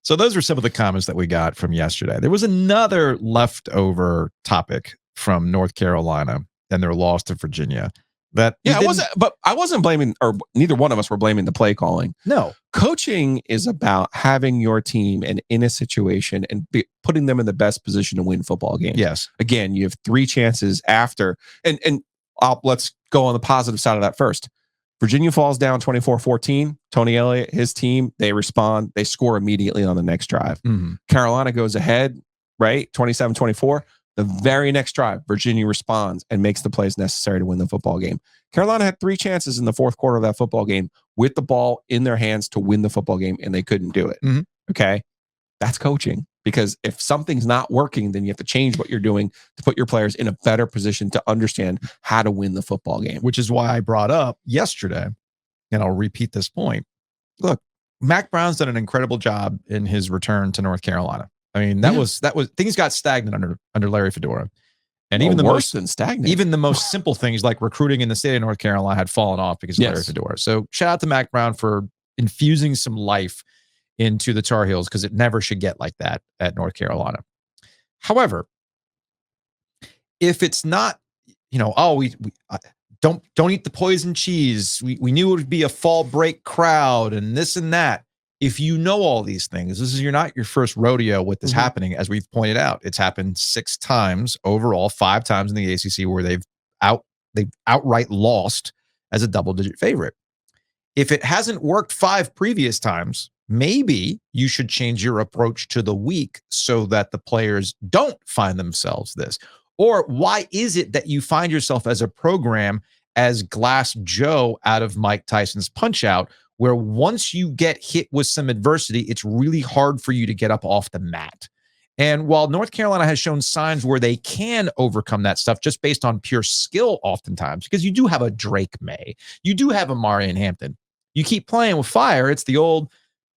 So those are some of the comments that we got from yesterday. There was another leftover topic from North Carolina and their loss to Virginia. I wasn't blaming, or neither one of us were blaming the play calling. No. Coaching is about having your team in a situation and putting them in the best position to win football games. Yes. Again, you have 3 chances after, and let's go on the positive side of that first. Virginia falls down 24-14. Tony Elliott, his team, they respond. They score immediately on the next drive. Carolina goes ahead, right? 27-24. The very next drive, Virginia responds and makes the plays necessary to win the football game. Carolina had 3 chances in the fourth quarter of that football game with the ball in their hands to win the football game, and they couldn't do it. Okay? That's coaching. Because if something's not working, then you have to change what you're doing to put your players in a better position to understand how to win the football game. Which is why I brought up yesterday, and I'll repeat this point. Look, Mac Brown's done an incredible job in his return to North Carolina. I mean, that was things got stagnant under Larry Fedora. And even worse than stagnant. Even the most simple things like recruiting in the state of North Carolina had fallen off because of Larry Fedora. So shout out to Mac Brown for infusing some life into the Tar Heels, because it never should get like that at North Carolina. However, if it's not, we don't eat the poison cheese. We knew it would be a fall break crowd and this and that. If you know all these things, you're not your first rodeo with this happening. As we've pointed out, it's happened 6 times overall, 5 times in the ACC where they've outright lost as a double-digit favorite. If it hasn't worked 5 previous times, maybe you should change your approach to the week so that the players don't find themselves this. Or why is it that you find yourself as a program as Glass Joe out of Mike Tyson's Punch-Out, where once you get hit with some adversity, it's really hard for you to get up off the mat. And while North Carolina has shown signs where they can overcome that stuff just based on pure skill oftentimes, because you do have a Drake May, you do have a Marion Hampton. You keep playing with fire, it's the old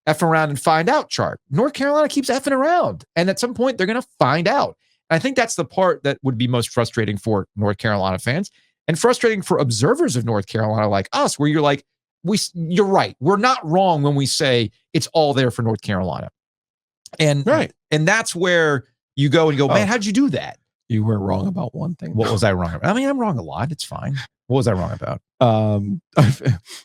F around and find out chart. North Carolina keeps effing around, and at some point they're going to find out. And I think that's the part that would be most frustrating for North Carolina fans and frustrating for observers of North Carolina like us, where you're like, you're right. We're not wrong when we say it's all there for North Carolina. And that's where you go and you go, man, how'd you do that? You were wrong about one thing. What was I wrong about? I mean, I'm wrong a lot. It's fine. What was I wrong about? I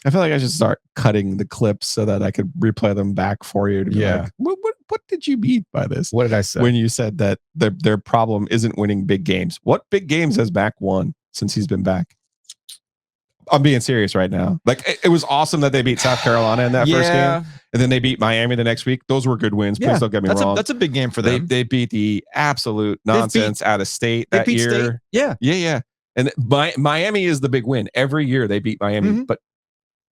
feel like I should start cutting the clips so that I could replay them back for you. To be like, what did you mean by this? What did I say? When you said that their problem isn't winning big games. What big games has Mac won since he's been back? I'm being serious right now. Like, it was awesome that they beat South Carolina in that first game, and then they beat Miami the next week. Those were good wins. Please don't get me wrong. That's a big game for them. They beat the absolute nonsense out of State that year. State. Yeah. And Miami is the big win. Every year they beat Miami.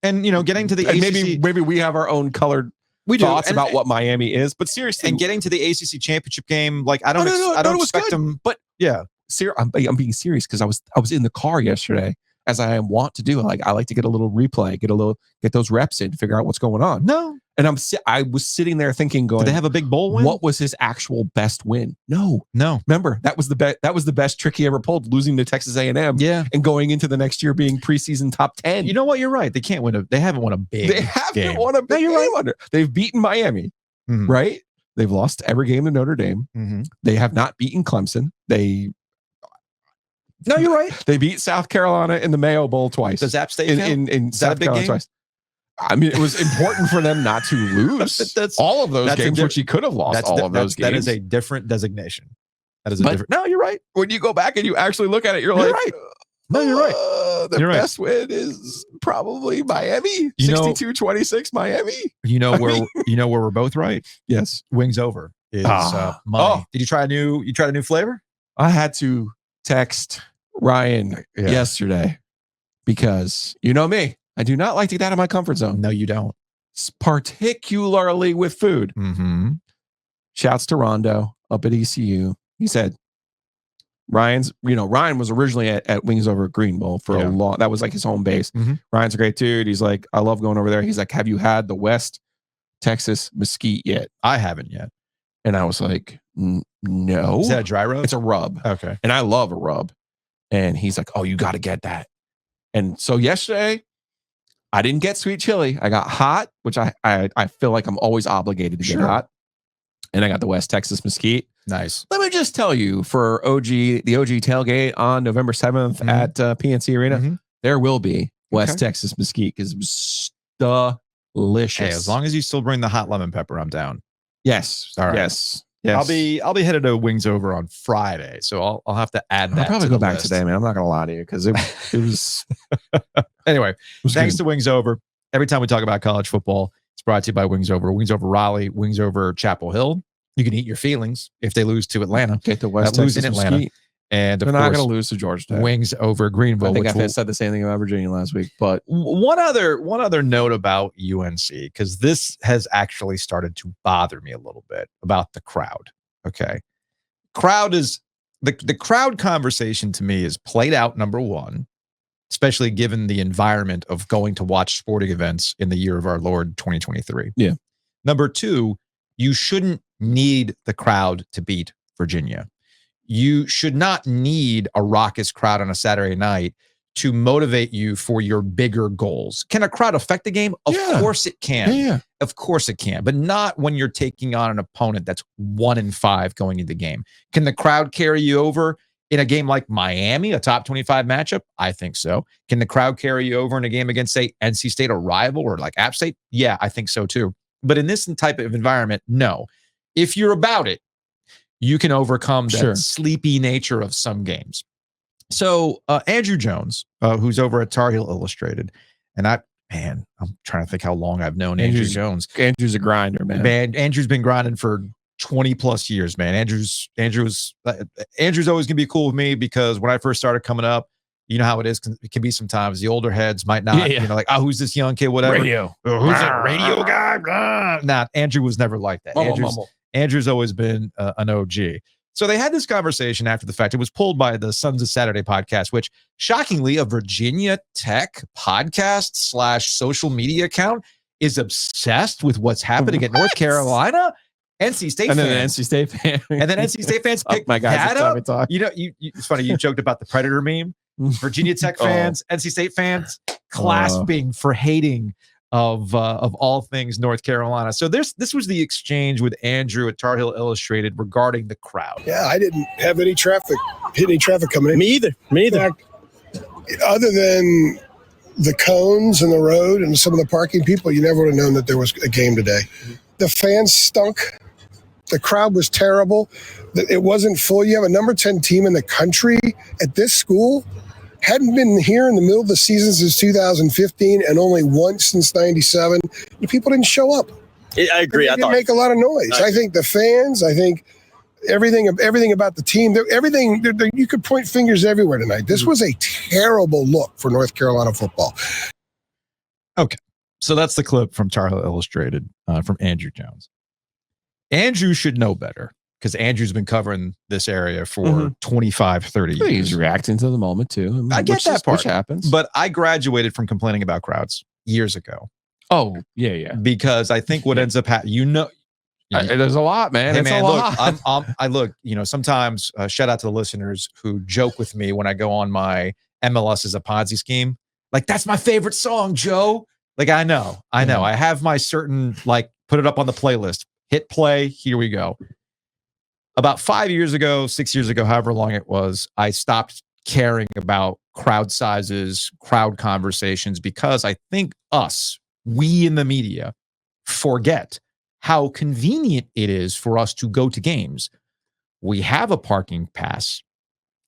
And getting to the ACC, maybe we have our own colored thoughts about what Miami is. But seriously, and getting to the ACC championship game, like I don't expect them. But I'm being serious because I was in the car yesterday, as I want to do. Like, I like to get a little replay, get those reps in to figure out what's going on. No. And I was sitting there thinking, going, did they have a big bowl win? What was his actual best win? No. Remember, that was the best trick he ever pulled, losing to Texas A&M. Yeah. And going into the next year being preseason top 10. You know what? You're right. They haven't won a big game. They've beaten Miami, right? They've lost every game to Notre Dame. They have not beaten Clemson. No, you're right. They beat South Carolina in the Mayo Bowl twice. Does App State in South Carolina twice? I mean, it was important for them not to lose all of those games, which he could have lost all of those games. That is a different designation. Different. No, you're right. When you go back and you actually look at it, you're like, right. No, you're right. The best win is probably Miami. 62-26 Miami. You know where we're both right? Yes. Wings Over is money. Oh. Did you try a new flavor? I had to text Ryan yesterday because you know me. I do not like to get out of my comfort zone. No, you don't. Particularly with food. Shouts to Rondo up at ECU. He said, Ryan was originally at Wings Over Greenville for a long, that was like his home base. Mhm. Ryan's a great dude. He's like, I love going over there. He's like, have you had the West Texas mesquite yet? I haven't yet. And I was like, no. Is that a dry rub? It's a rub. Okay. And I love a rub. And he's like, oh, you got to get that. And so yesterday, I didn't get sweet chili. I got hot, which I feel like I'm always obligated to get hot. And I got the West Texas mesquite. Nice. Let me just tell you, for the OG tailgate on November 7th at PNC Arena, there will be West Texas mesquite because it was delicious. Hey, as long as you still bring the hot lemon pepper, I'm down. Yes. All right. Yes. I'll be headed to Wings Over on Friday, so I'll have to add that. I'll probably to go the back list. today, man. I'm not gonna lie to you because it was. Anyway, thanks to Wings Over. Every time we talk about college football, it's brought to you by Wings Over. Wings Over Raleigh, Wings Over Chapel Hill. You can eat your feelings if they lose to Atlanta. Get the West lose Texas in Atlanta. mesquite. And of They're not course, going to lose to Georgia Tech. Wings Over Greenville. I think which I said the same thing about Virginia last week. But one other note about UNC, because this has actually started to bother me a little bit about the crowd. Okay, crowd is the crowd conversation to me is played out. Number one, especially given the environment of going to watch sporting events in the year of our Lord 2023. Yeah. Number two, you shouldn't need the crowd to beat Virginia. You should not need a raucous crowd on a Saturday night to motivate you for your bigger goals. Can a crowd affect the game? Of course it can. Yeah. Of course it can, but not when you're taking on an opponent that's 1-5 going into the game. Can the crowd carry you over in a game like Miami, a top 25 matchup? I think so. Can the crowd carry you over in a game against, say, NC State, a rival, or like App State? Yeah, I think so too. But in this type of environment, no. If you're about it, you can overcome that sleepy nature of some games. So Andrew Jones, who's over at Tar Heel Illustrated, and I'm trying to think how long I've known Andrew Jones. Andrew's a grinder, man. Andrew's been grinding for 20 plus years, man. Andrew's always gonna be cool with me because when I first started coming up, you know how it is. It can be sometimes the older heads might not, like, oh, who's this young kid, whatever. Radio. Who's that radio guy? Nah, Andrew was never like that. Andrew's always been an OG. So they had this conversation after the fact. It was pulled by the Sons of Saturday podcast, which shockingly, a Virginia Tech podcast / social media account is obsessed with what's happening at North Carolina. NC State and fans. then NC State fans. And then NC State fans picked that up. You know, it's funny. You joked about the Predator meme. Virginia Tech fans, NC State fans, clasping for hating of all things North Carolina. So this was the exchange with Andrew at Tar Heel Illustrated regarding the crowd. Yeah, I didn't have any traffic coming in. Me either. Other than the cones and the road and some of the parking people, you never would have known that there was a game today. The fans stunk. The crowd was terrible. It wasn't full. You have a number 10 team in the country at this school. Hadn't been here in the middle of the season since 2015 and only once since 97. The people didn't show up. I agree. They didn't make a lot of noise. I think the fans, everything about the team, you could point fingers everywhere tonight. This was a terrible look for North Carolina football. Okay. So that's the clip from Tar Heel Illustrated from Andrew Jones. Andrew should know better because Andrew's been covering this area for 25, 30 years. He's reacting to the moment too. I get that part. Which happens. But I graduated from complaining about crowds years ago. Oh, yeah. Because I think what ends up happening, there's a lot, man. Hey, it's man, a lot. I look, sometimes shout out to the listeners who joke with me when I go on my MLS as a Ponzi scheme. Like, that's my favorite song, Joe. Like, I know. I have my certain, like, put it up on the playlist. Hit play. Here we go. About 5 years ago, 6 years ago, however long it was, I stopped caring about crowd sizes, crowd conversations, because I think we in the media, forget how convenient it is for us to go to games. We have a parking pass.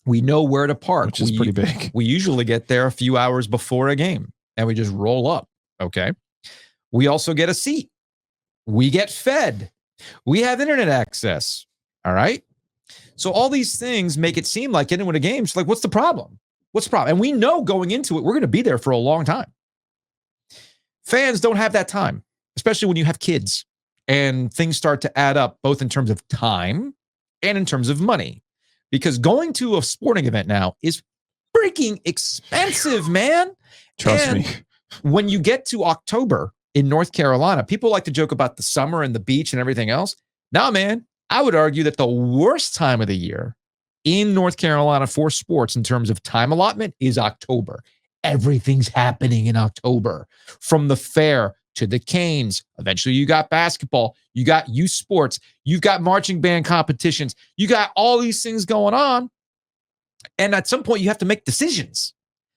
We know where to park. Which is pretty big. We usually get there a few hours before a game, and we just roll up, okay? We also get a seat. We get fed. We have internet access. All right. So all these things make it seem like getting into a game. Like, what's the problem? And we know going into it, we're going to be there for a long time. Fans don't have that time, especially when you have kids and things start to add up, both in terms of time and in terms of money. because going to a sporting event now is freaking expensive, man. Trust And me. when you get to October in North Carolina, people like to joke about the summer and the beach and everything else. Now, man, I would argue that the worst time of the year in North Carolina for sports in terms of time allotment is October. Everything's happening in October, from the fair to the Canes. Eventually, you got basketball, you got youth sports, you've got marching band competitions, you got all these things going on. And at some point, you have to make decisions.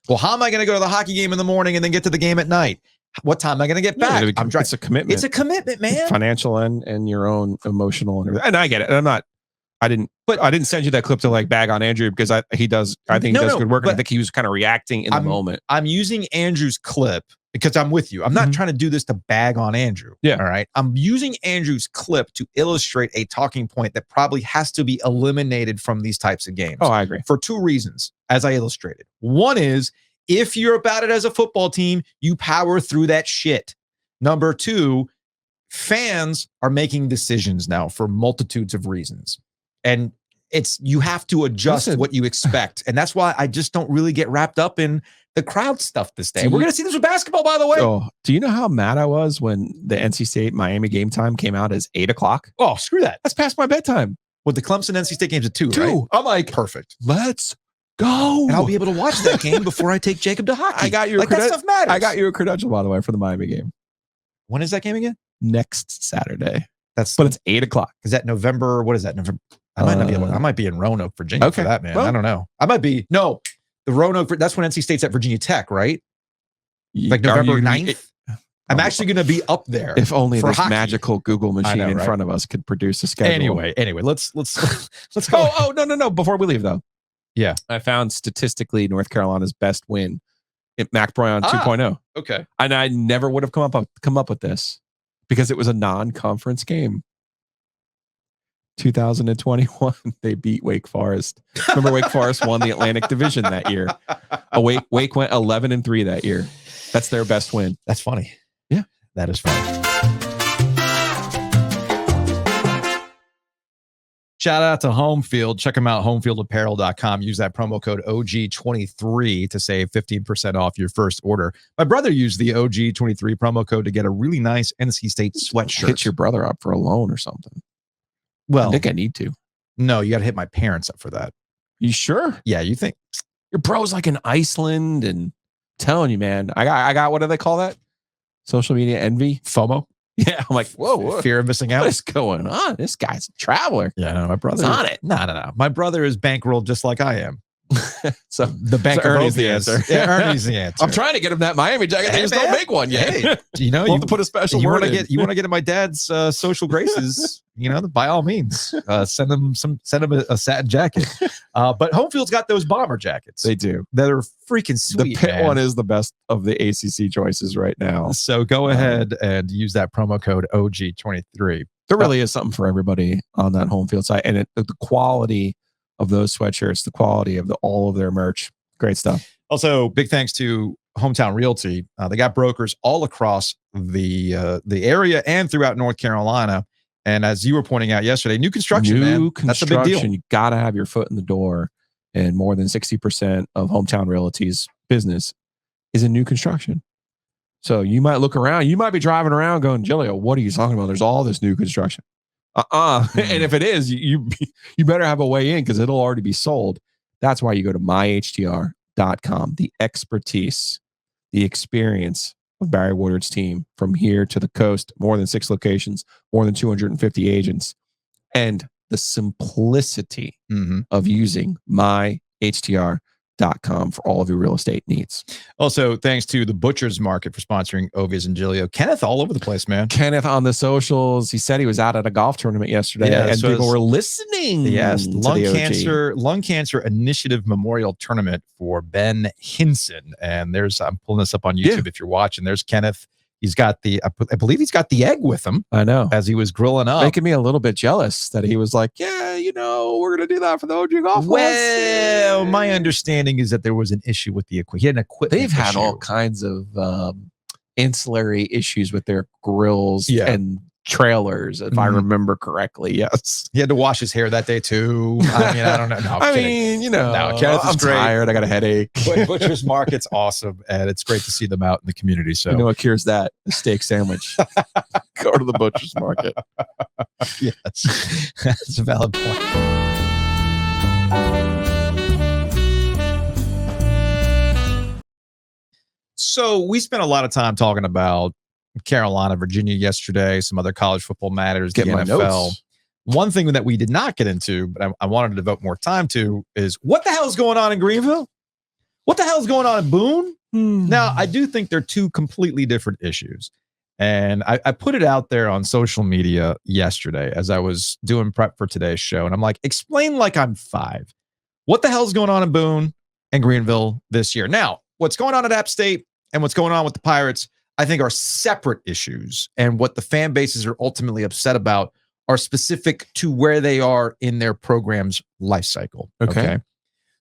Well, how am I going to go to the hockey game in the morning and then get to the game at night? What time am I going to get back? It's a commitment. It's a commitment, man. Financial and your own emotional and everything. And I get it. And I didn't send you that clip to like bag on Andrew because I think he does good work. And I think he was kind of reacting in the moment. I'm using Andrew's clip because I'm with you. I'm not trying to do this to bag on Andrew. Yeah. All right. I'm using Andrew's clip to illustrate a talking point that probably has to be eliminated from these types of games. Oh, I agree. For two reasons, as I illustrated. One is, if you're about it as a football team, you power through that shit. Number two, fans are making decisions now for multitudes of reasons. And you have to adjust what you expect. And that's why I just don't really get wrapped up in the crowd stuff this day. We're going to see this with basketball, by the way. Oh, do you know how mad I was when the NC State Miami game time came out as 8:00? Oh, screw that. That's past my bedtime. Well, the Clemson NC State game's at 2, right? I'm like, perfect. Let's go. And I'll be able to watch that game before I take Jacob to hockey. I got you. Like, that stuff matters. I got you a credential, by the way, for the Miami game. When is that game again? Next Saturday. But it's 8:00. Is that November? What is that? November? I might be in Roanoke, Virginia for that, man. Well, I don't know. I might be. No, the Roanoke, that's when NC State's at Virginia Tech, right? Like November 9th. I'm actually going to be up there. If only this hockey. magical Google machine in front of us could produce a schedule. Anyway, let's go. Oh, no. Before we leave, though. Yeah. I found statistically North Carolina's best win at Mac Brown 2.0. Okay. And I never would have come up with this because it was a non-conference game. 2021, they beat Wake Forest. Remember, Wake Forest won the Atlantic Division that year. Wake went 11-3 that year. That's their best win. That's funny. Yeah, that is funny. Shout out to Homefield. Check them out, homefieldapparel.com. Use that promo code OG23 to save 15% off your first order. My brother used the OG23 promo code to get a really nice NC State sweatshirt. Hit your brother up for a loan or something. Well, I think I need to. No, you got to hit my parents up for that. You sure? Yeah, you think? Your bro's like in Iceland, and telling you, man, I got what do they call that? Social media envy? FOMO? Yeah, I'm like, whoa. Fear of missing out. What is going on? This guy's a traveler. Yeah, no, my brother's on it. No. My brother is bankrolled just like I am. So the bank so of Ernie's the answer. Yeah, Ernie's the answer. I'm trying to get him that Miami jacket. They just don't make one yet. Hey, you know, we'll have to put a special word in. You want to get in my dad's social graces, by all means, send him a satin jacket. But Homefield's got those bomber jackets. They do. That are freaking sweet. The pit one is the best of the ACC choices right now. So go ahead and use that promo code OG23. There really is something for everybody on that Homefield site, and the quality of those sweatshirts, the quality of all of their merch, great stuff. Also, big thanks to Hometown Realty. They got brokers all across the area and throughout North Carolina. And as you were pointing out yesterday, new construction, man. That's a big deal. You got to have your foot in the door, and more than 60% of Hometown Realty's business is in new construction. So you might look around, you might be driving around going, Giglio, what are you talking about? There's all this new construction. And if it is, you better have a way in because it'll already be sold. That's why you go to myhtr.com. The expertise, the experience of Barry Woodard's team from here to the coast, more than 6 locations, more than 250 agents, and the simplicity of using myhtr.com for all of your real estate needs. Also, thanks to the Butcher's Market for sponsoring Ovies and Giglio. Kenneth all over the place, man. Kenneth on the socials. He said he was out at a golf tournament yesterday, and people were listening. Yes, to lung cancer initiative memorial tournament for Ben Hinson. And I'm pulling this up on YouTube if you're watching. There's Kenneth. He's got I believe he's got the egg with him. I know. As he was grilling up. Making me a little bit jealous that he was like, yeah, we're going to do that for the OG golf. Well, my understanding is that there was an issue with the equipment. He had an equipment They've had issue. all kinds of ancillary issues with their grills and trailers, if I Mhm. remember correctly. Yes. He had to wash his hair that day too. I mean, I don't know. No, I'm I kidding. mean, you know, No, Kenneth is I'm great. tired. I got a headache. Butcher's Market's awesome, and it's great to see them out in the community. So You know what cures that? A steak sandwich. Go to the butcher's market. yes, that's a valid point. So we spent a lot of time talking about Carolina, Virginia yesterday, some other college football matters, Get the my NFL. notes. One thing that we did not get into, but I wanted to devote more time to, is what the hell is going on in Greenville? What the hell is going on in Boone? Now, I do think they're two completely different issues. And I put it out there on social media yesterday as I was doing prep for today's show. And I'm like, explain like I'm 5. What the hell is going on in Boone and Greenville this year? Now, what's going on at App State and what's going on with the Pirates, I think, are separate issues. And what the fan bases are ultimately upset about are specific to where they are in their program's life cycle. Okay.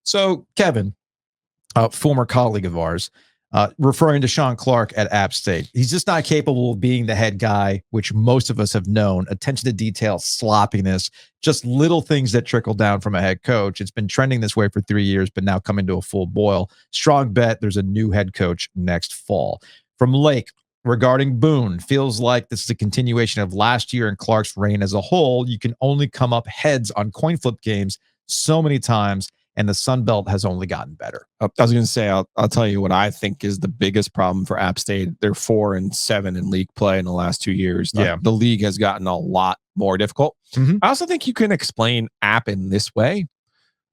So, Kevin, a former colleague of ours, referring to Sean Clark at App State, he's just not capable of being the head guy, which most of us have known. Attention to detail, sloppiness, just little things that trickle down from a head coach. It's been trending this way for 3 years, but now coming to a full boil. Strong bet there's a new head coach next fall. From Lake, regarding Boone, feels like this is a continuation of last year and Clark's reign as a whole. You can only come up heads on coin flip games so many times, and the Sun Belt has only gotten better. I was going to say, I'll tell you what I think is the biggest problem for App State. They're 4-7 in league play in the last 2 years. The league has gotten a lot more difficult. Mhm. I also think you can explain App in this way.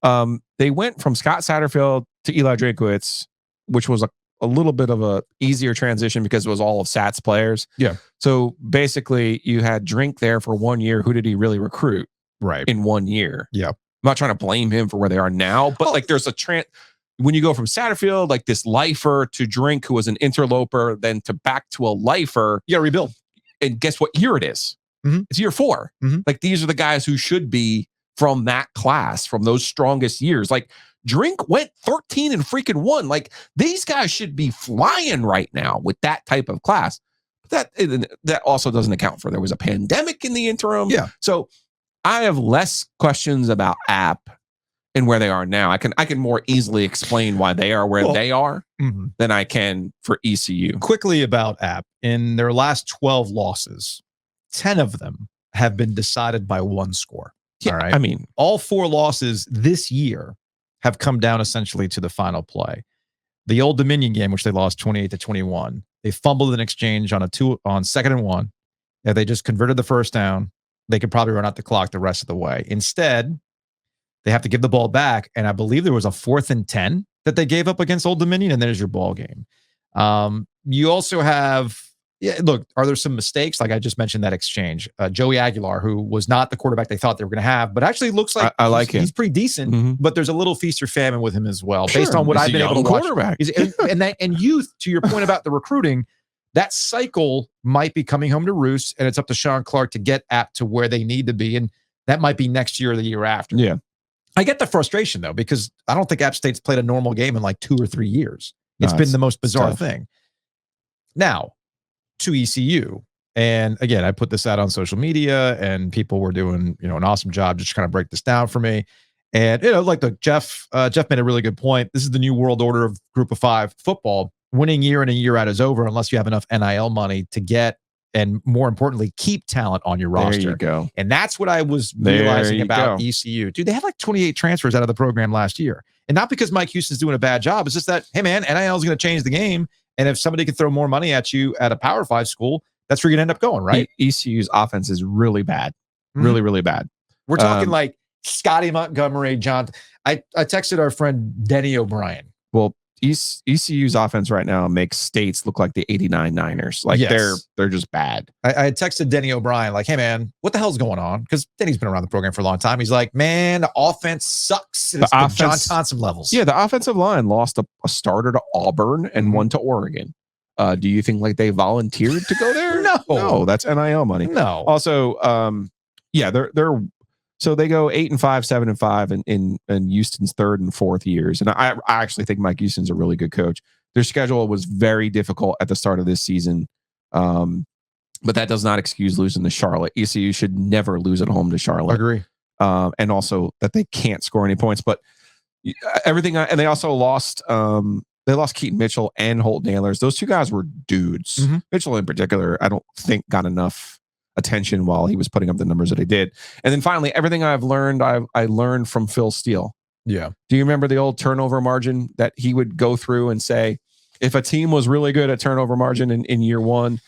They went from Scott Satterfield to Eli Drakewitz, which was a little bit of a easier transition because it was all of Sat's players. Yeah. So basically, you had Drink there for 1 year. Who did he really recruit Right. in 1 year? Yeah. I'm not trying to blame him for where they are now, but like there's a when you go from Satterfield, like this lifer, to Drink, who was an interloper, then to back to a lifer. You got to rebuild. And guess what year it is? Mhm. It's year 4. Mhm. Like these are the guys who should be from that class, from those strongest years. Like Drink went 13-1. Like these guys should be flying right now with that type of class. That also doesn't account for there was a pandemic in the interim. Yeah. So I have less questions about App and where they are now. I can more easily explain why they are where they are Mhm. than I can for ECU. Quickly about App. In their last 12 losses, 10 of them have been decided by one score. Yeah, All right. I mean, All 4 losses this year have come down essentially to the final play. The Old Dominion game, which they lost 28-21, they fumbled an exchange on 2nd and 1. If they just converted the first down, they could probably run out the clock the rest of the way. Instead, they have to give the ball back, and I believe there was a 4th and 10 that they gave up against Old Dominion, and there's your ball game. You also have, look, are there some mistakes? Like I just mentioned that exchange. Joey Aguilar, who was not the quarterback they thought they were going to have, but actually looks like I like him. He's pretty decent, Mhm. but there's a little feast or famine with him as well, based Sure, on what he's I've a been able to young watch. quarterback. And youth, to your point about the recruiting, that cycle might be coming home to roost, and it's up to Sean Clark to get App to where they need to be, and that might be next year or the year after. Yeah. I get the frustration, though, because I don't think App State's played a normal game in like 2 or 3 years. It's No, been the most bizarre tough. thing. Now, to ECU. And again, I put this out on social media, and people were doing, an awesome job just kind of break this down for me. And, like Jeff made a really good point. This is the new world order of Group of 5 football. Winning year in and year out is over unless you have enough NIL money to get, and more importantly, keep talent on your roster. There you go. And that's what I was There realizing you about go. ECU. Dude, they had like 28 transfers out of the program last year. And not because Mike Houston's doing a bad job. It's just that, hey, man, NIL is going to change the game. And if somebody can throw more money at you at a Power 5 school, that's where you're going to end up going, right? ECU's offense is really bad. Mhm. Really, really bad. We're talking like Scotty Montgomery, John. I texted our friend Denny O'Brien. Well, ECU's offense right now makes States look like the '89 Niners. Like Yes. they're just bad. I had texted Denny O'Brien, like, hey, man, what the hell's going on? Because Denny's been around the program for a long time. He's like, man, the offense sucks. It's the John Thompson levels. Yeah, the offensive line lost a starter to Auburn and one to Oregon. Do you think like they volunteered to go there? No, that's NIL money. No. Also, they're so they go 8-5, 7-5 in Houston's 3rd and 4th years. And I actually think Mike Houston's a really good coach. Their schedule was very difficult at the start of this season. but that does not excuse losing to Charlotte. ECU should never lose at home to Charlotte. Agree. And also that they can't score any points. But everything, and they also lost. They lost Keaton Mitchell and Holt Nailers. Those two guys were dudes. Mhm. Mitchell in particular, I don't think got enough attention while he was putting up the numbers that he did. And then finally, everything I've learned, I learned from Phil Steele. Yeah. Do you remember the old turnover margin that he would go through and say, if a team was really good at turnover margin in year one,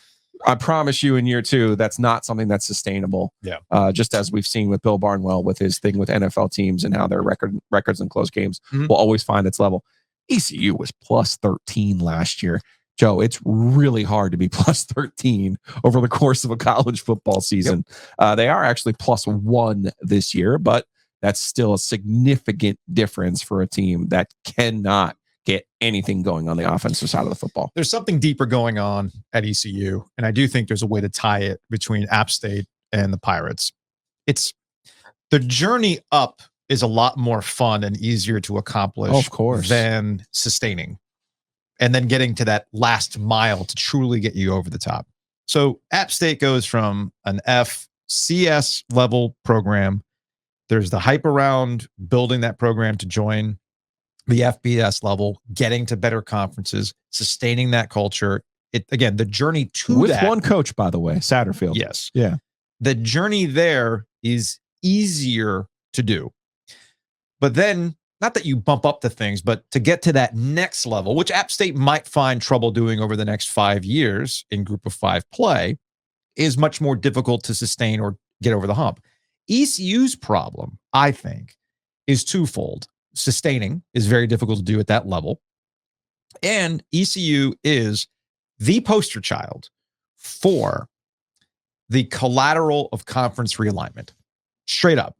I promise you in year two, that's not something that's sustainable. Yeah. Just as we've seen with Bill Barnwell with his thing with NFL teams and how their records in close games Mhm. will always find its level. ECU was plus 13 last year. Joe, it's really hard to be plus 13 over the course of a college football season. They are actually plus 1 this year, but that's still a significant difference for a team that cannot get anything going on the offensive side of the football. There's something deeper going on at ECU, and I do think there's a way to tie it between App State and the Pirates. It's the journey up is a lot more fun and easier to accomplish, Of course, than sustaining and then getting to that last mile to truly get you over the top. So App State goes from an FCS level program. There's the hype around building that program to join the FBS level, getting to better conferences, sustaining that culture. It again, the journey to with that, one coach, by the way, Satterfield. yes, Yeah. the journey there is easier to do. But then, not that you bump up the things, but to get to that next level, which App State might find trouble doing over the next 5 years in group of 5 play, is much more difficult to sustain or get over the hump. ECU's problem, I think, is twofold. Sustaining is very difficult to do at that level. And ECU is the poster child for the collateral of conference realignment. Straight up.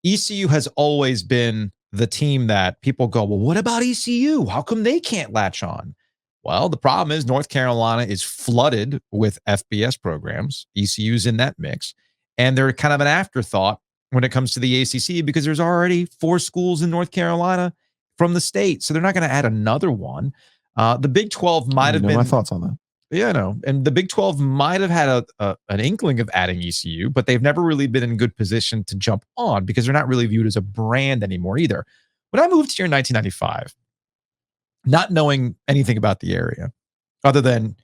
ECU has always been the team that people go, well, what about ECU? How come they can't latch on? Well, the problem is North Carolina is flooded with FBS programs. ECU's in that mix. And they're kind of an afterthought when it comes to the ACC because there's already 4 schools in North Carolina from the state. So they're not going to add another one. The Big 12 might have been. My thoughts on that. Yeah, no. And the Big 12 might have had an inkling of adding ECU, but they've never really been in good position to jump on because they're not really viewed as a brand anymore either. When I moved here in 1995, not knowing anything about the area, other than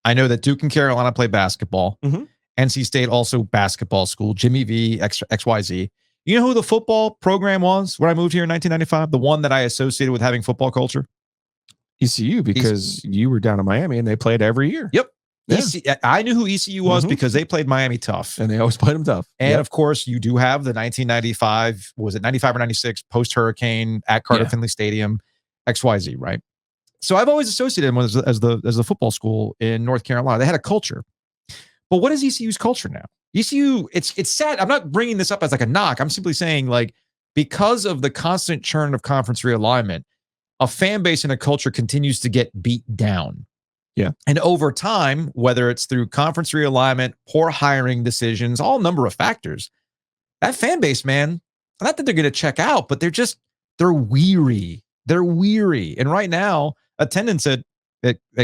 I know that Duke and Carolina play basketball, Mhm. NC State also basketball school, Jimmy V, XYZ. You know who the football program was when I moved here in 1995? The one that I associated with having football culture? ECU, because you were down in Miami and they played every year. Yep. Yeah. I knew who ECU was Mhm. because they played Miami tough. And they always played them tough. And Yep. of course, you do have the 1995, was it 95 or 96 post-hurricane at Carter Yeah. Finley Stadium, XYZ, right? So I've always associated them as the football school in North Carolina. They had a culture. But what is ECU's culture now? ECU, it's sad. I'm not bringing this up as like a knock. I'm simply saying, like, because of the constant churn of conference realignment, a fan base and a culture continues to get beat down. Yeah. And over time, whether it's through conference realignment, poor hiring decisions, all number of factors, that fan base, man, not that they're going to check out, but they're weary. They're weary. And right now, attendance at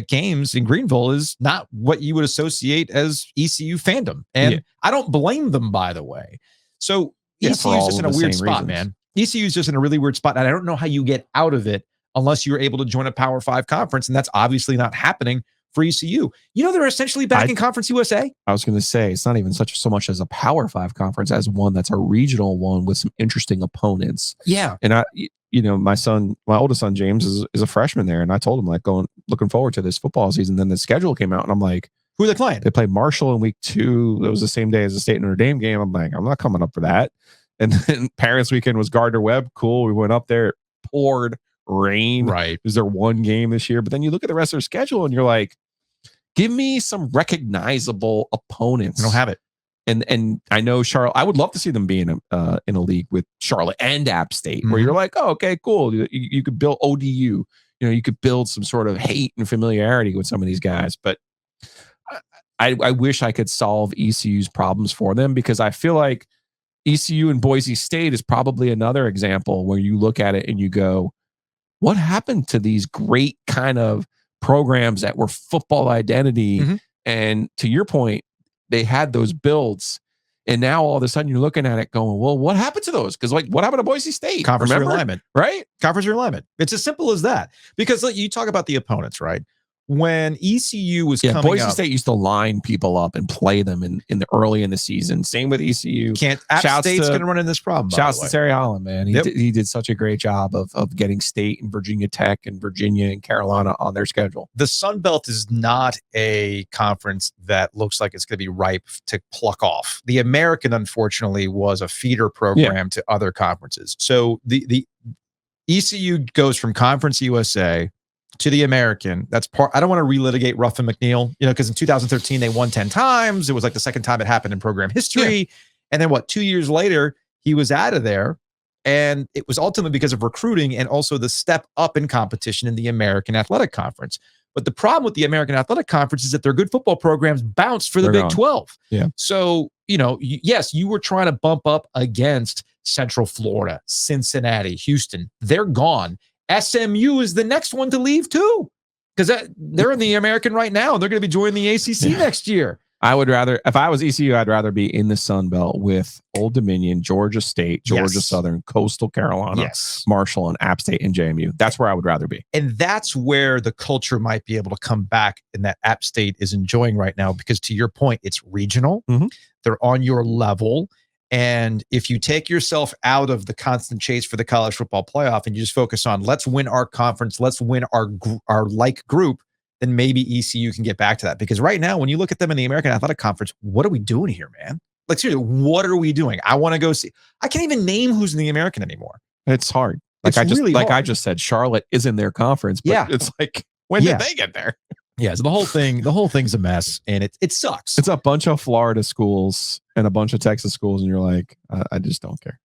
games in Greenville is not what you would associate as ECU fandom. And Yeah. I don't blame them, by the way. So Yeah, ECU for is all just in of a the weird same spot, reasons. man. ECU is just in a really weird spot. And I don't know how you get out of it unless you're able to join a Power 5 conference. And that's obviously not happening for ECU. You know, they're essentially back in Conference USA. I was going to say, it's not even so much as a Power 5 conference as one that's a regional one with some interesting opponents. Yeah. And my oldest son, James, is a freshman there. And I told him, like, looking forward to this football season. Then the schedule came out and I'm like, who are they playing? They played Marshall in week 2. It was the same day as the State Notre Dame game. I'm like, I'm not coming up for that. And then Parents Weekend was Gardner Webb. Cool. We went up there. It poured rain. Right. It was their one game this year. But then you look at the rest of their schedule and you're like, give me some recognizable opponents. I don't have it. And I know Charlotte. I would love to see them be in a league with Charlotte and App State, where you're like, oh, okay, cool. You could build ODU. You know, you could build some sort of hate and familiarity with some of these guys. But I wish I could solve ECU's problems for them, because I feel like ECU and Boise State is probably another example where you look at it and you go, what happened to these great kind of programs that were football identity? Mm-hmm. And to your point, they had those builds. And now all of a sudden you're looking at it going, well, what happened to those? Because like, what happened to Boise State? Conference Remember? realignment, Right? Conference realignment. It's as simple as that. Because like, you talk about the opponents, right? When ECU was coming Boise up, State used to line people up and play them in the early in the season. Same with ECU. App Shouts State's to- going to run into this problem. by Shouts the to way. Terry Holland, man. Yep. He did such a great job of getting State and Virginia Tech and Virginia and Carolina on their schedule. The Sun Belt is not a conference that looks like it's going to be ripe to pluck off. The American, unfortunately, was a feeder program to other conferences. So the ECU goes from Conference USA to the American. That's part. I don't want to relitigate Ruff and McNeil, because in 2013 they won 10 times. It was like the second time it happened in program history. Yeah. And then 2 years later, he was out of there. And it was ultimately because of recruiting and also the step up in competition in the American Athletic Conference. But the problem with the American Athletic Conference is that their good football programs bounced for the Big 12. Yeah. So, yes, you were trying to bump up against Central Florida, Cincinnati, Houston. They're gone. SMU is the next one to leave too, because they're in the American right now. And they're going to be joining the ACC next year. I would rather, if I was ECU, I'd rather be in the Sun Belt with Old Dominion, Georgia State, Georgia Southern, Coastal Carolina, Marshall, and App State and JMU. That's where I would rather be. And that's where the culture might be able to come back, and that App State is enjoying right now, because to your point, it's regional. Mm-hmm. They're on your level. And if you take yourself out of the constant chase for the college football playoff and you just focus on let's win our conference, let's win our like group, then maybe ECU can get back to that. Because right now, when you look at them in the American Athletic Conference, what are we doing here, man? Like, seriously, what are we doing? I want to go see. I can't even name who's in the American anymore. It's hard. It's really hard. I just said, Charlotte is in their conference, but it's like, when did they get there? Yeah, so the whole thing's a mess, and it sucks. It's a bunch of Florida schools and a bunch of Texas schools, and you're like, I just don't care.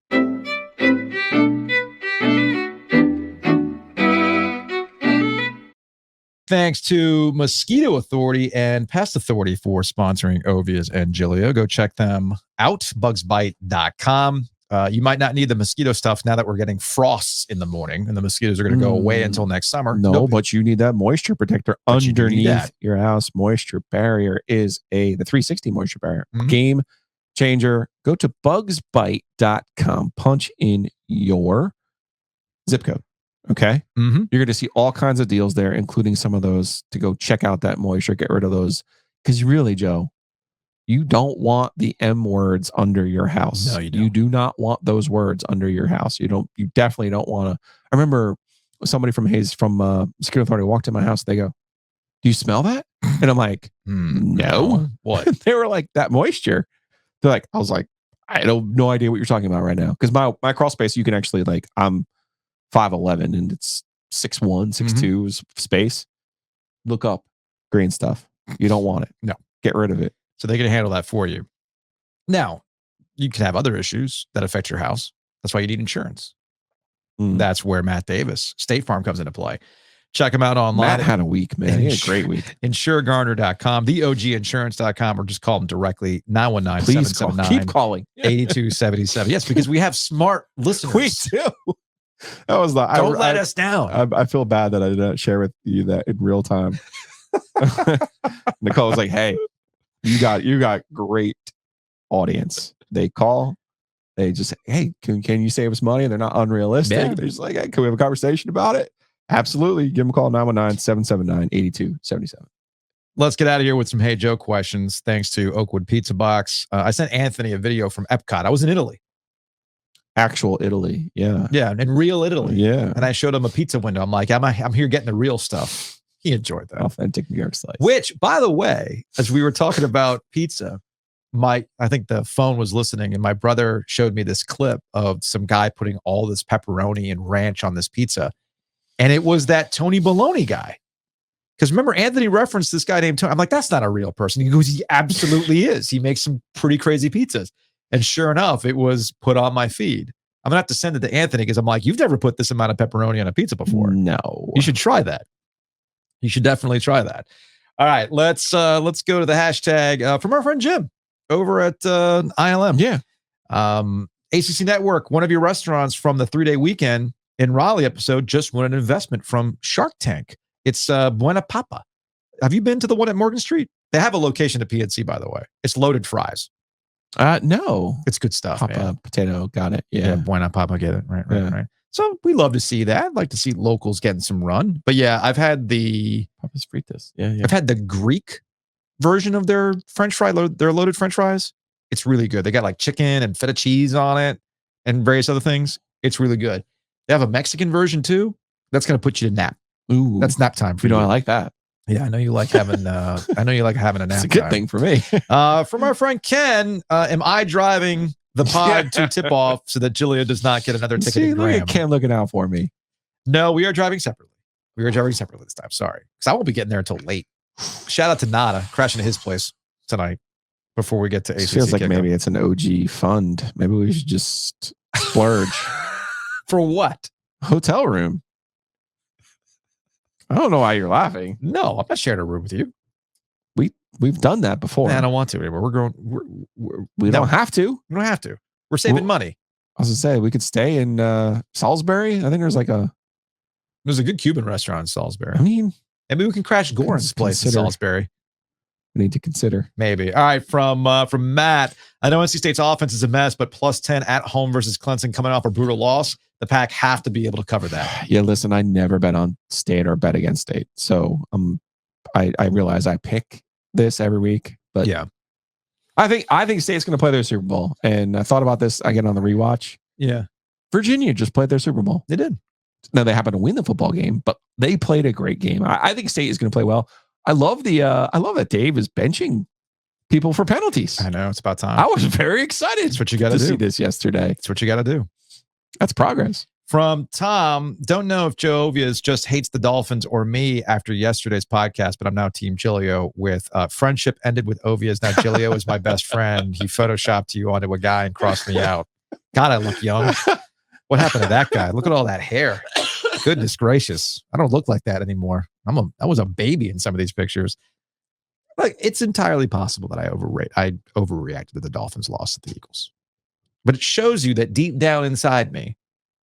Thanks to Mosquito Authority and Pest Authority for sponsoring Ovias and Giglio. Go check them out, bugsbite.com. You might not need the mosquito stuff now that we're getting frosts in the morning, and the mosquitoes are going to go away until next summer. No, but you need that moisture protector underneath your house. Moisture barrier is the 360 moisture barrier. Mm-hmm. Game changer. Go to bugsbite.com. Punch in your zip code. Okay. Mm-hmm. You're going to see all kinds of deals there, including some of those to go check out that moisture, get rid of those. Because really, Joe, you don't want the M words under your house. No, you don't. You do not want those words under your house. You definitely don't want to. I remember somebody from Security Authority walked in my house. They go, "Do you smell that?" And I'm like, "No." What? They were like, "That moisture." They're like, I was like, I don't no idea what you're talking about right now. Because my crawl space, you can actually I'm 5'11" and it's 6'1", 6'2" is space. Look up green stuff. You don't want it. No. Get rid of it. So they can handle that for you. Now, you can have other issues that affect your house. That's why you need insurance. That's where Matt Davis, State Farm, comes into play. Check him out online. Matt had a week, man. He had a great week. InsureGarner.com, theoginsurance.com, or just call them directly, 919-779. Keep calling. 8277. Yes, because we have smart listeners. We do. That was Don't let us down. I feel bad that I did not share with you that in real time. Nicole was like, "Hey, you got great audience." They call, they just, "Hey, can you save us money?" They're not unrealistic. Yeah. They're just like, "Hey, can we have a conversation about it?" Absolutely. Give them a call, 919-779-8277. Let's get out of here with some Hey Joe questions. Thanks to Oakwood Pizza Box. I sent Anthony a video from Epcot. I was in Italy. Actual Italy. Yeah. Yeah, in real Italy. Yeah. And I showed him a pizza window. I'm like, I'm here getting the real stuff. He enjoyed that. Authentic New York slice. Which, by the way, as we were talking about pizza, I think the phone was listening, and my brother showed me this clip of some guy putting all this pepperoni and ranch on this pizza. And it was that Tony Baloney guy. Because remember, Anthony referenced this guy named Tony. I'm like, that's not a real person. He goes, he absolutely is. He makes some pretty crazy pizzas. And sure enough, it was put on my feed. I'm going to have to send it to Anthony because I'm like, you've never put this amount of pepperoni on a pizza before. No. You should try that. You should definitely try that. All right, let's go to the hashtag from our friend Jim over at ILM. Yeah. ACC Network, one of your restaurants from the 3-day weekend in Raleigh episode just won an investment from Shark Tank. It's Buena Papa. Have you been to the one at Morgan Street? They have a location at PNC, by the way. It's loaded fries. No. It's good stuff, Papa man. potato, got it. Yeah, Yeah. why not Papa get it? Right. Yeah. So we love to see that. I'd like to see locals getting some run. But yeah, I've had the Papa's fritas. Yeah. I've had the Greek version of their French fry, their loaded French fries. It's really good. They got like chicken and feta cheese on it and various other things. It's really good. They have a Mexican version too. That's going to put you to nap. Ooh. That's nap time for you know, you. I like that. Yeah, I know you like having a nap. It's a good thing for me. From our friend Ken, am I driving the pod to tip off so that Giglio does not get another ticket? See, look at Ken looking out for me. No, we are driving separately. We are driving separately this time. Sorry, because I won't be getting there until late. Shout out to Nada crashing to his place tonight before we get to ACC. Feels like kickoff. maybe it's an OG fund. Maybe we should just splurge. For what? Hotel room. I don't know why you're laughing. No, I'm not sharing a room with you. We've done that before. I don't want to anymore. We're going. We don't have to. We don't have to. We're saving money. I was gonna say we could stay in Salisbury. I think there's like There's a good Cuban restaurant in Salisbury. I mean, Maybe we can crash Goran's place in consider. Salisbury. we need to consider. Maybe. All right. From Matt, I know NC State's offense is a mess, but +10 at home versus Clemson coming off a brutal loss. The Pack have to be able to cover that. Yeah, listen, I never bet on State or bet against State. So I realize I pick this every week, but Yeah. I think State's going to play their Super Bowl. And I thought about this again on the rewatch. Yeah. Virginia just played their Super Bowl. They did. Now they happen to win the football game, but they played a great game. I think State is going to play well. I love that Dave is benching people for penalties. I know. It's about time. I was very excited It's what you got to see do. this yesterday. It's what you got to do. That's progress. From Tom, don't know if Joe Ovias just hates the Dolphins or me after yesterday's podcast, but I'm now Team Giglio with friendship ended with Ovias. Now Giglio is my best friend. He photoshopped you onto a guy and crossed me out. God, I look young. What happened to that guy? Look at all that hair. Goodness gracious. I don't look like that anymore. I was a baby in some of these pictures. Like, it's entirely possible that I overreacted to the Dolphins' loss to the Eagles. But it shows you that deep down inside me,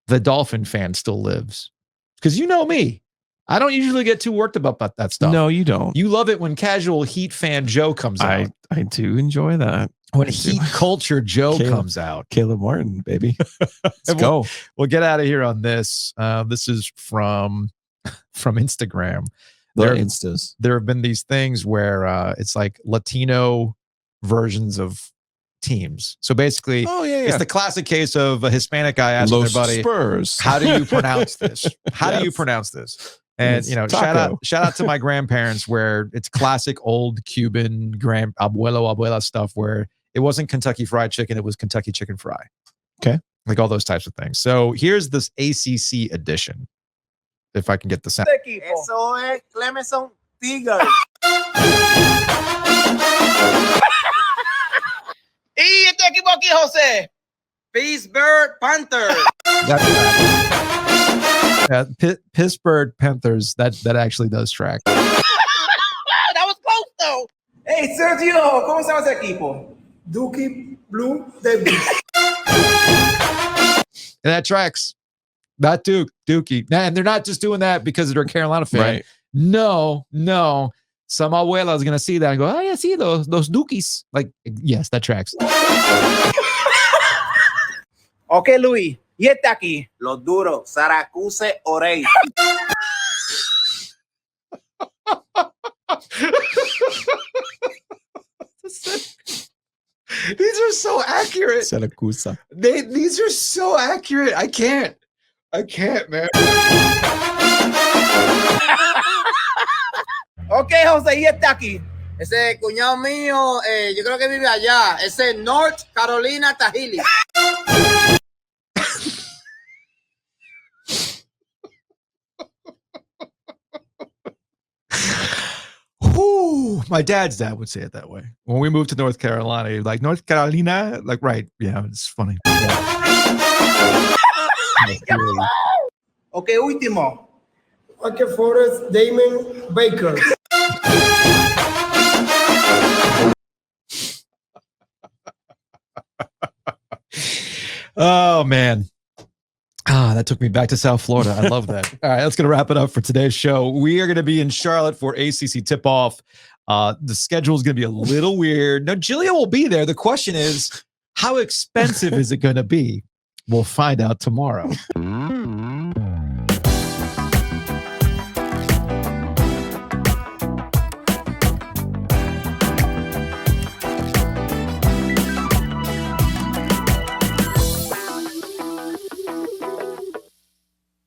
the Dolphin fan still lives. Because you know me. I don't usually get too worked about that stuff. No, you don't. You love it when casual Heat fan Joe comes out. I do enjoy that. When Heat culture Joe Caleb. comes out. Caleb Martin, baby. Let's go. We'll get out of here on this. This is from Instagram. The There- Instas. There have been these things where it's like Latino versions of teams. So basically, Oh, yeah, it's the classic case of a Hispanic guy asking Los their buddy, Spurs. how do you pronounce this? How do you Yes. pronounce this? And It's shout taco. out to my grandparents where it's classic old Cuban abuela stuff where it wasn't Kentucky Fried Chicken, it was Kentucky Chicken Fry. Okay. Like all those types of things. So here's this ACC edition. If I can get the sound. Eso es Clemson Tigers. Y este equipo aquí, José. Pittsburgh Panthers. Yeah, Pittsburgh Panthers. That actually does track. That was close, though. Hey, Sergio, ¿cómo se llama ese equipo? Dookie Blue Devils. And that tracks. Not Dookie. And they're not just doing that because they're a Carolina fan. Right. No. Some abuela is gonna see that and go, oh yeah, see those Dookies. Like, yes, that tracks. Ok, Luis. Y este aquí. Los duros. Syracuse Orey. These are so accurate. Siracusa. These are so accurate. I can't, man. Ok, José, y este aquí. Ese cuñado mío, yo creo que vive allá. Ese North Carolina Tahili. Whew, my dad's dad would say it that way. When we moved to North Carolina, he'd like, North Carolina? Like, right. Yeah, it's funny. Ok, último. Wake Forest, Damon Baker. Oh, man. That took me back to South Florida. I love that. All right, that's going to wrap it up for today's show. We are going to be in Charlotte for ACC tip-off The schedule is going to be a little weird. No, Giglio will be there. The question is, how expensive is it going to be? We'll find out tomorrow.